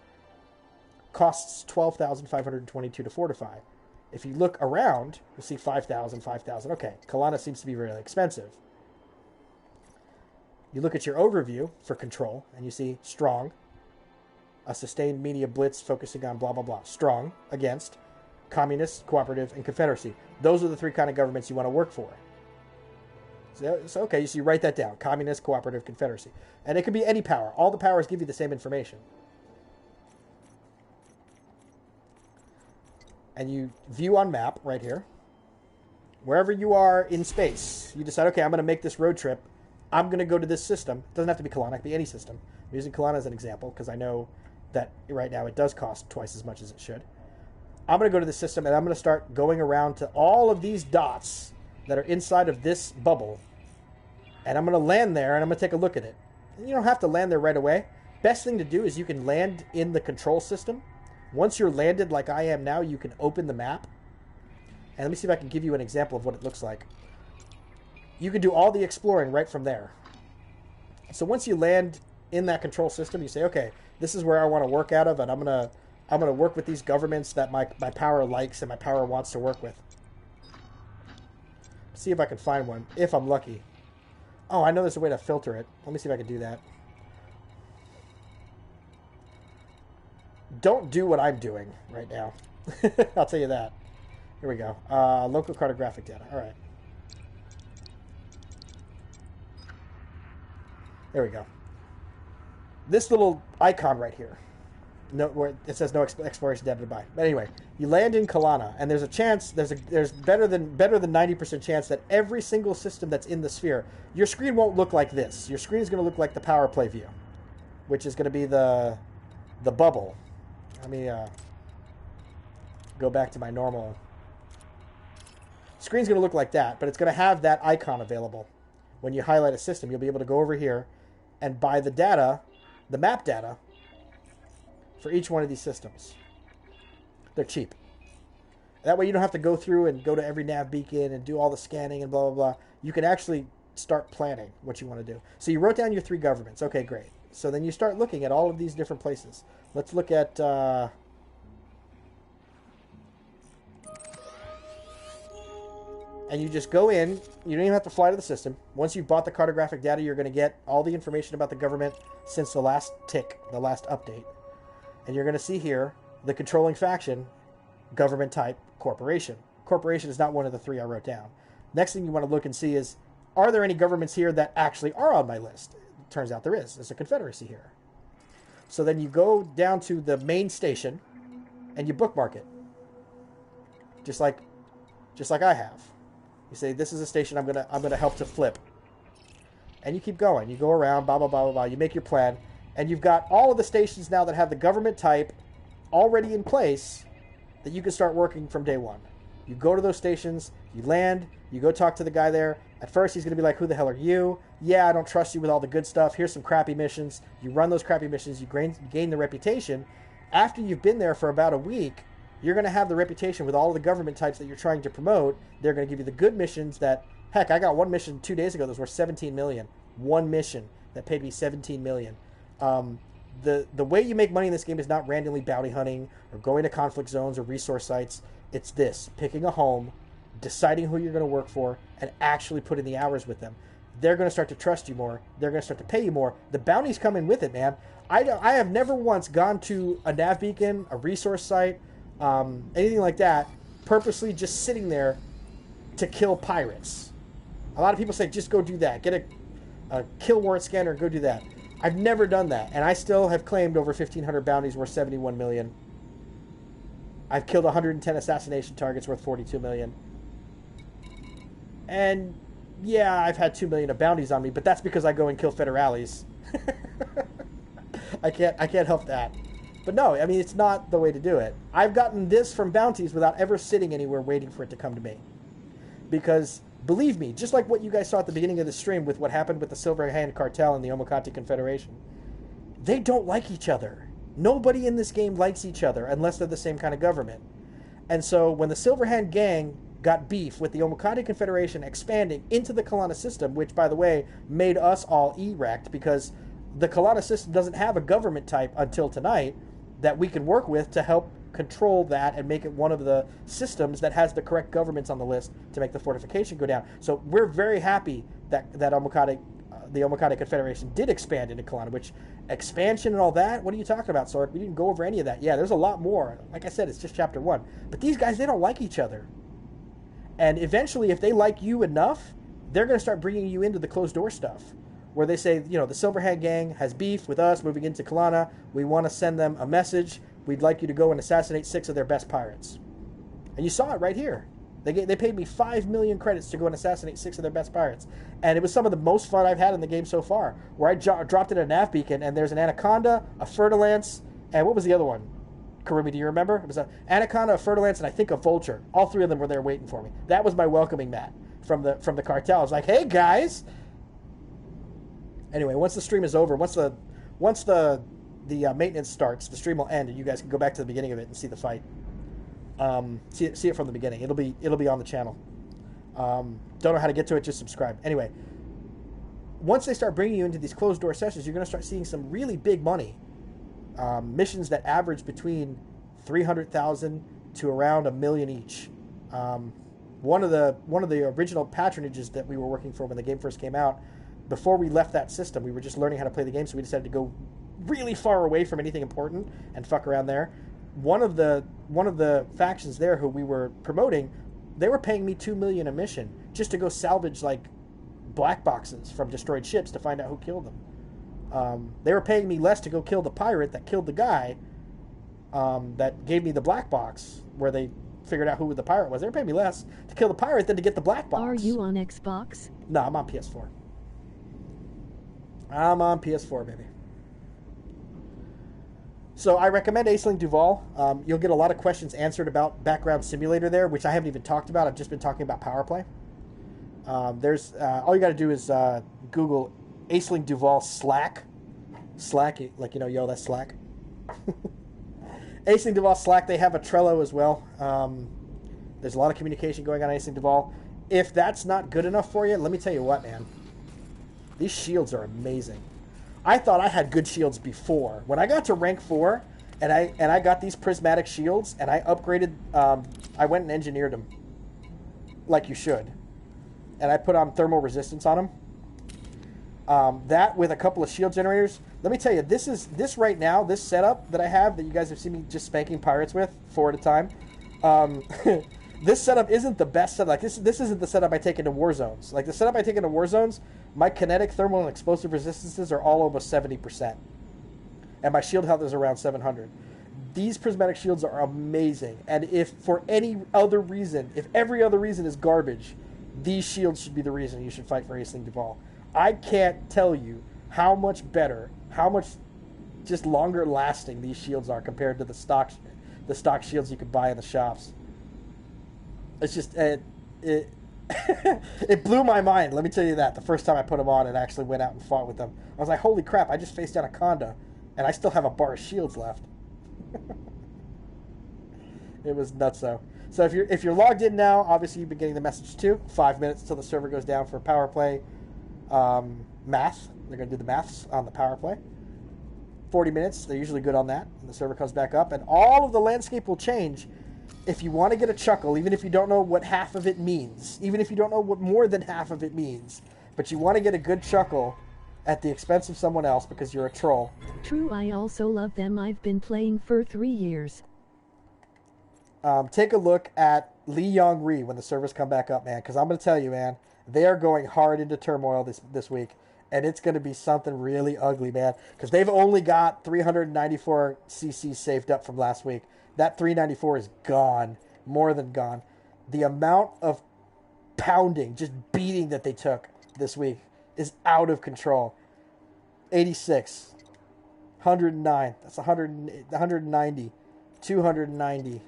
costs 12,522 to fortify. If you look around, you'll see 5,000, 5,000. Okay, Kalana seems to be really expensive. You look at your overview for control, and you see strong, a sustained media blitz focusing on blah, blah, blah. Strong, against, communist, cooperative, and confederacy. Those are the three kind of governments you want to work for. So okay, so you write that down. Communist, cooperative, confederacy. And it could be any power. All the powers give you the same information. And you view on map right here. Wherever you are in space, you decide, okay, I'm going to make this road trip. I'm going to go to this system. It doesn't have to be Kalana. It can be any system. I'm using Kalana as an example because I know that right now it does cost twice as much as it should. I'm going to go to the system and I'm going to start going around to all of these dots that are inside of this bubble. And I'm going to land there and I'm going to take a look at it. And you don't have to land there right away. Best thing to do is you can land in the control system. Once you're landed like I am now, you can open the map. And let me see if I can give you an example of what it looks like. You can do all the exploring right from there. So once you land in that control system, you say, okay, this is where I want to work out of, and I'm gonna work with these governments that my power likes and my power wants to work with. See if I can find one, if I'm lucky. Oh, I know there's a way to filter it. Let me see if I can do that. Don't do what I'm doing right now. I'll tell you that. Here we go. Local cartographic data. All right. There we go. This little icon right here, where it says no exploration data to buy. But anyway, you land in Kalana, and there's a chance, there's better than 90% chance that every single system that's in the sphere, your screen won't look like this. Your screen is going to look like the power play view, which is going to be the bubble. Let me go back to my normal. Screen's going to look like that, but it's going to have that icon available. When you highlight a system, you'll be able to go over here and buy the data, the map data, for each one of these systems. They're cheap. That way you don't have to go through and go to every nav beacon and do all the scanning and blah, blah, blah. You can actually start planning what you want to do. So you wrote down your three governments. Okay, great. So then you start looking at all of these different places. Let's look at... and you just go in. You don't even have to fly to the system. Once you've bought the cartographic data, you're going to get all the information about the government since the last tick, the last update. And you're going to see here the controlling faction, government type, corporation. Corporation is not one of the three I wrote down. Next thing you want to look and see is, are there any governments here that actually are on my list? It turns out there is. There's a confederacy here. So then you go down to the main station and you bookmark it. Just like I have. You say, this is a station I'm gonna help to flip. And you keep going. You go around, blah, blah, blah, blah, blah. You make your plan. And you've got all of the stations now that have the government type already in place that you can start working from day one. You go to those stations, you land, you go talk to the guy there. At first, he's going to be like, who the hell are you? Yeah, I don't trust you with all the good stuff. Here's some crappy missions. You run those crappy missions, you gain the reputation. After you've been there for about a week, you're going to have the reputation with all of the government types that you're trying to promote. They're going to give you the good missions that, heck, I got one mission 2 days ago that was worth $17 million. One mission that paid me $17 million. The way you make money in this game is not randomly bounty hunting or going to conflict zones or resource sites. It's this, picking a home, deciding who you're going to work for, and actually putting the hours with them. They're going to start to trust you more. They're going to start to pay you more. The bounties come in with it, man. I have never once gone to a nav beacon, a resource site, anything like that, purposely just sitting there to kill pirates. A lot of people say, just go do that. Get a kill warrant scanner and go do that. I've never done that, and I still have claimed over 1,500 bounties worth $71 million. I've killed 110 assassination targets worth $42 million. And yeah, I've had 2 million of bounties on me, but that's because I go and kill federales. I can't help that. But no, I mean, it's not the way to do it. I've gotten this from bounties without ever sitting anywhere waiting for it to come to me. Because, believe me, just like what you guys saw at the beginning of the stream with what happened with the Silver Hand Cartel and the Omukate Confederation, they don't like each other. Nobody in this game likes each other unless they're the same kind of government. And so when the Silver Hand gang got beef with the Omukate Confederation expanding into the Kalana system, which, by the way, made us all erect because the Kalana system doesn't have a government type until tonight that we can work with to help control that and make it one of the systems that has the correct governments on the list to make the fortification go down. So we're very happy that the Omukate Confederation did expand into Kalana, which expansion and all that, what are you talking about, Sorg? We didn't go over any of that. Yeah, there's a lot more. Like I said, it's just chapter 1. But these guys, they don't like each other. And eventually, if they like you enough, they're going to start bringing you into the closed door stuff, where they say, you know, the Silverhand gang has beef with us moving into Kalana. We want to send them a message. We'd like you to go and assassinate 6 of their best pirates. And you saw it right here. They paid me 5 million credits to go and assassinate 6 of their best pirates. And it was some of the most fun I've had in the game so far, where I dropped in a nav beacon, and there's an Anaconda, a Fer-de-Lance, and what was the other one? Karumi, do you remember? It was an Anaconda, a Fer-de-Lance, and I think a Vulture. All 3 of them were there waiting for me. That was my welcoming mat from the cartel. I was like, hey, guys! Anyway, once the stream is over, once the maintenance starts, the stream will end, and you guys can go back to the beginning of it and see the fight. See it from the beginning. It'll be on the channel. Don't know how to get to it, just subscribe. Anyway, once they start bringing you into these closed door sessions, you're going to start seeing some really big money. Missions that average between 300,000 to around 1 million each. One of the original patronages that we were working for when the game first came out, before we left that system, we were just learning how to play the game, so we decided to go really far away from anything important and fuck around there. One of the factions there who we were promoting, they were paying me 2 million a mission just to go salvage like black boxes from destroyed ships to find out who killed them. They were paying me less to go kill the pirate that killed the guy that gave me the black box where they figured out who the pirate was. They were paying me less to kill the pirate than to get the black box. Are you on Xbox? No, I'm on PS4. I'm on PS4, baby. So I recommend Aisling Duval. You'll get a lot of questions answered about Background Simulator there, which I haven't even talked about. I've just been talking about Power Play. There's all you got to do is Google Aisling Duval Slack. Slack, like, you know, yo, that's Slack. Aisling Duval Slack, they have a Trello as well. There's a lot of communication going on Aisling Duval. If that's not good enough for you, let me tell you what, man. These shields are amazing. I thought I had good shields before. When I got to rank 4, and I got these prismatic shields, and I upgraded, I went and engineered them, like you should. And I put on thermal resistance on them. That with a couple of shield generators. Let me tell you, this right now, this setup that I have, that you guys have seen me just spanking pirates with, 4 at a time, this setup isn't the best setup. Like, this isn't the setup I take into war zones. Like, the setup I take into war zones, my kinetic, thermal, and explosive resistances are all almost 70%. And my shield health is around 700. These prismatic shields are amazing. And if for any other reason, if every other reason is garbage, these shields should be the reason you should fight for Aisling Duval. I can't tell you how much better, how much just longer lasting these shields are compared to the stock shields you could buy in the shops. It's just it blew my mind. Let me tell you that the first time I put them on and actually went out and fought with them, I was like, "Holy crap! I just faced down Anaconda, and I still have a bar of shields left." It was nutso. So if you're logged in now, obviously you've been getting the message too. 5 minutes till the server goes down for power play math. They're going to do the maths on the power play. 40 minutes. They're usually good on that, and the server comes back up, and all of the landscape will change. If you want to get a chuckle, even if you don't know what half of it means, even if you don't know what more than half of it means, but you want to get a good chuckle at the expense of someone else because you're a troll. True, I also love them. I've been playing for 3 years. Take a look at Lee Yong-ri when the servers come back up, man, because I'm going to tell you, man, they are going hard into turmoil this week, and it's going to be something really ugly, man, because they've only got 394 CC saved up from last week. That 394 is gone, more than gone. The amount of pounding, just beating that they took this week is out of control. 86, 109, that's 190, 290,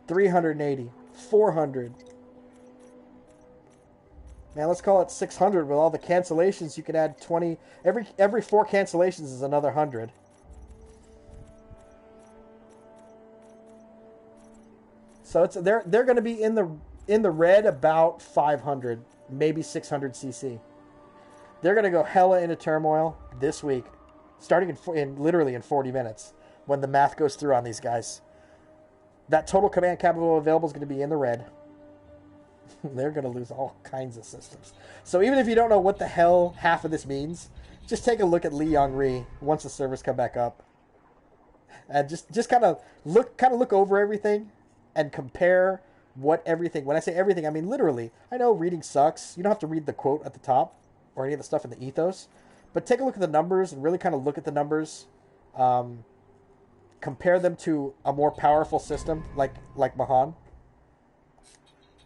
380, 400. Man, let's call it 600 with all the cancellations. You can add 20. Every 4 cancellations is another 100. So they're going to be in the red about 500, maybe 600 CC. They're going to go hella into turmoil this week, starting literally in 40 minutes when the math goes through on these guys. That total command capital available is going to be in the red. They're going to lose all kinds of systems. So even if you don't know what the hell half of this means, just take a look at Li Yongri once the servers come back up, and just kind of look over everything and compare what everything. When I say everything, I mean literally. I know reading sucks. You don't have to read the quote at the top or any of the stuff in the ethos, but take a look at the numbers and really kind of look at the numbers. Compare them to a more powerful system like Mahan.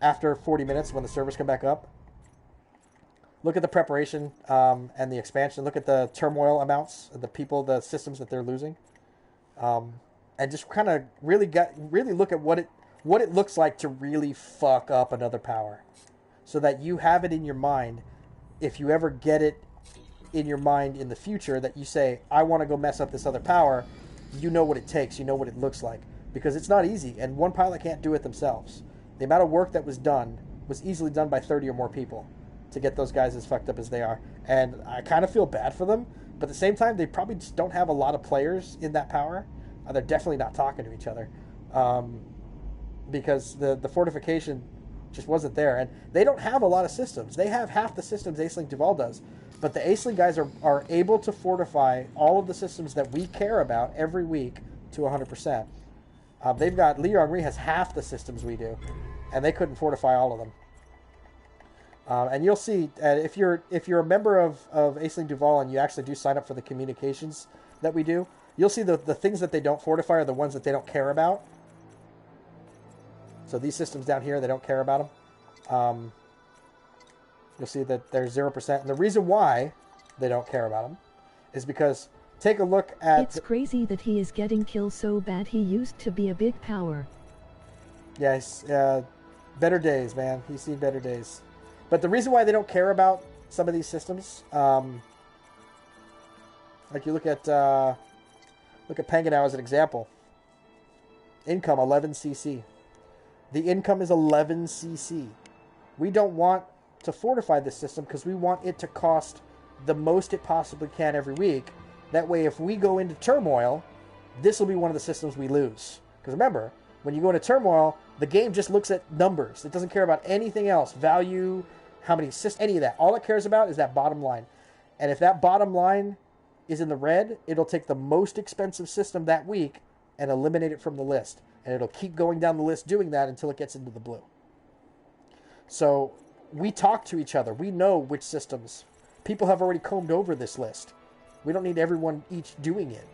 After 40 minutes, when the servers come back up, look at the preparation and the expansion. Look at the turmoil amounts, the systems that they're losing, and just kind of really look at what it looks like to really fuck up another power, so that you have it in your mind. If you ever get it in your mind in the future that you say, I want to go mess up this other power, you know what it takes, you know what it looks like, because it's not easy, and one pilot can't do it themselves. The amount of work that was done was easily done by 30 or more people to get those guys as fucked up as they are. And I kind of feel bad for them, but at the same time, they probably just don't have a lot of players in that power. They're definitely not talking to each other, because the fortification just wasn't there. And they don't have a lot of systems. They have half the systems Aisling Duval does. But the Aisling guys are able to fortify all of the systems that we care about every week to 100%. They've got, Li Yongri has half the systems we do, and they couldn't fortify all of them. And you'll see, if you're a member of Aisling Duval and you actually do sign up for the communications that we do, you'll see the things that they don't fortify are the ones that they don't care about. So these systems down here, they don't care about them. You'll see that they're 0%. And the reason why they don't care about them is because, take a look at... It's crazy that he is getting killed so bad. He used to be a big power. Yes, better days, man. He's seen better days. But the reason why they don't care about some of these systems, like you look at Panganao as an example. Income 11 CC. The income is 11 CC. We don't want to fortify this system because we want it to cost the most it possibly can every week. That way, if we go into turmoil, this will be one of the systems we lose. Because remember, when you go into turmoil, the game just looks at numbers. It doesn't care about anything else. Value, how many systems, any of that. All it cares about is that bottom line. And if that bottom line is in the red, it'll take the most expensive system that week and eliminate it from the list. And it'll keep going down the list doing that until it gets into the blue. So we talk to each other. We know which systems. People have already combed over this list. We don't need everyone each doing it.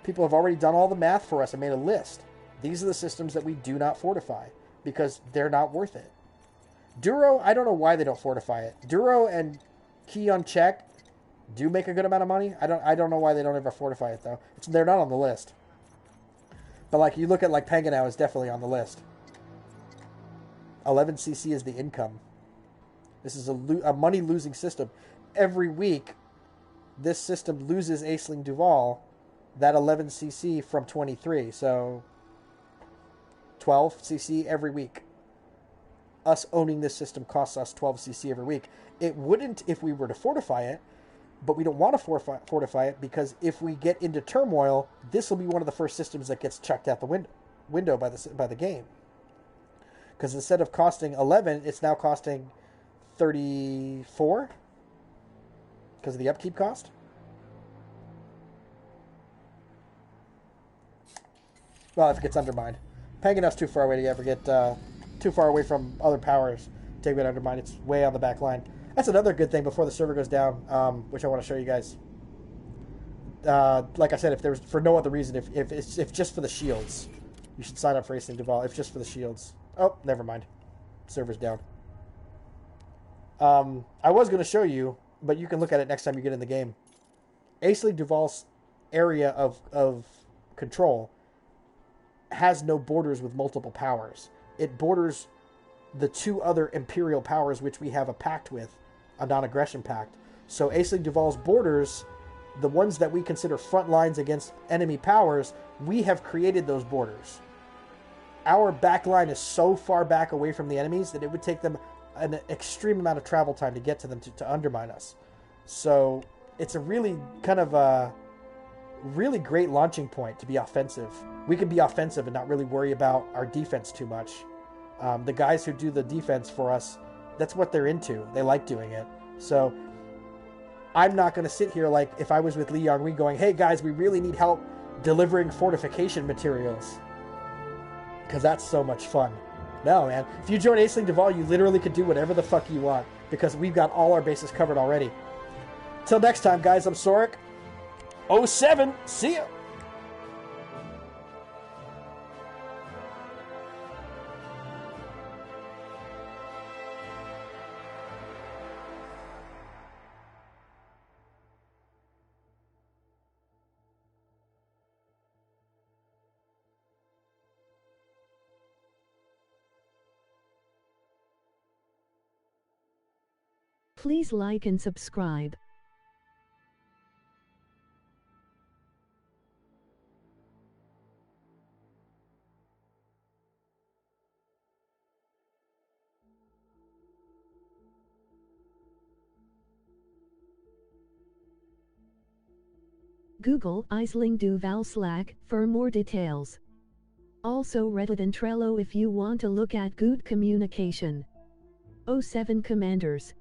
People have already done all the math for us and made a list. These are the systems that we do not fortify because they're not worth it. Duro, I don't know why they don't fortify it. Duro and Key on Check do make a good amount of money. I don't know why they don't ever fortify it though. They're not on the list. But like you look at like Panganao is definitely on the list. 11 CC is the income. This is a money losing system. Every week, this system loses Aisling Duval that 11 CC from 23. So 12 CC every week. Us owning this system costs us 12 CC every week. It wouldn't if we were to fortify it, but we don't want to fortify it because if we get into turmoil, this will be one of the first systems that gets chucked out the window by the game. Because instead of costing 11, it's now costing 34 because of the upkeep cost. Well, if it gets undermined. Panganao's too far away to ever get too far away from other powers to get undermined. It's way on the back line. That's another good thing before the server goes down, which I want to show you guys. Like I said, if there's for no other reason, if just for the shields, you should sign up for Aisling Duval. If just for the shields. Oh, never mind. Server's down. I was going to show you, but you can look at it next time you get in the game. Aisling Duvall's area of control has no borders with multiple powers. It borders the two other imperial powers which we have a pact with, a non-aggression pact. So Aisling Duvall's borders, the ones that we consider front lines against enemy powers, we have created those borders. Our back line is so far back away from the enemies that it would take them an extreme amount of travel time to get to them to undermine us. So it's a really kind of a really great launching point to be offensive. We can be offensive and not really worry about our defense too much. The guys who do the defense for us, that's what they're into. They like doing it. So I'm not going to sit here like if I was with Li Yonghui going, hey guys, we really need help delivering fortification materials. Because that's so much fun. No, man. If you join Aisling Duval, you literally could do whatever the fuck you want. Because we've got all our bases covered already. Till next time, guys, I'm Soric. 07. See ya. Please like and subscribe. Google Aisling Duval Slack for more details. Also Reddit and Trello if you want to look at good communication. 07 Commanders.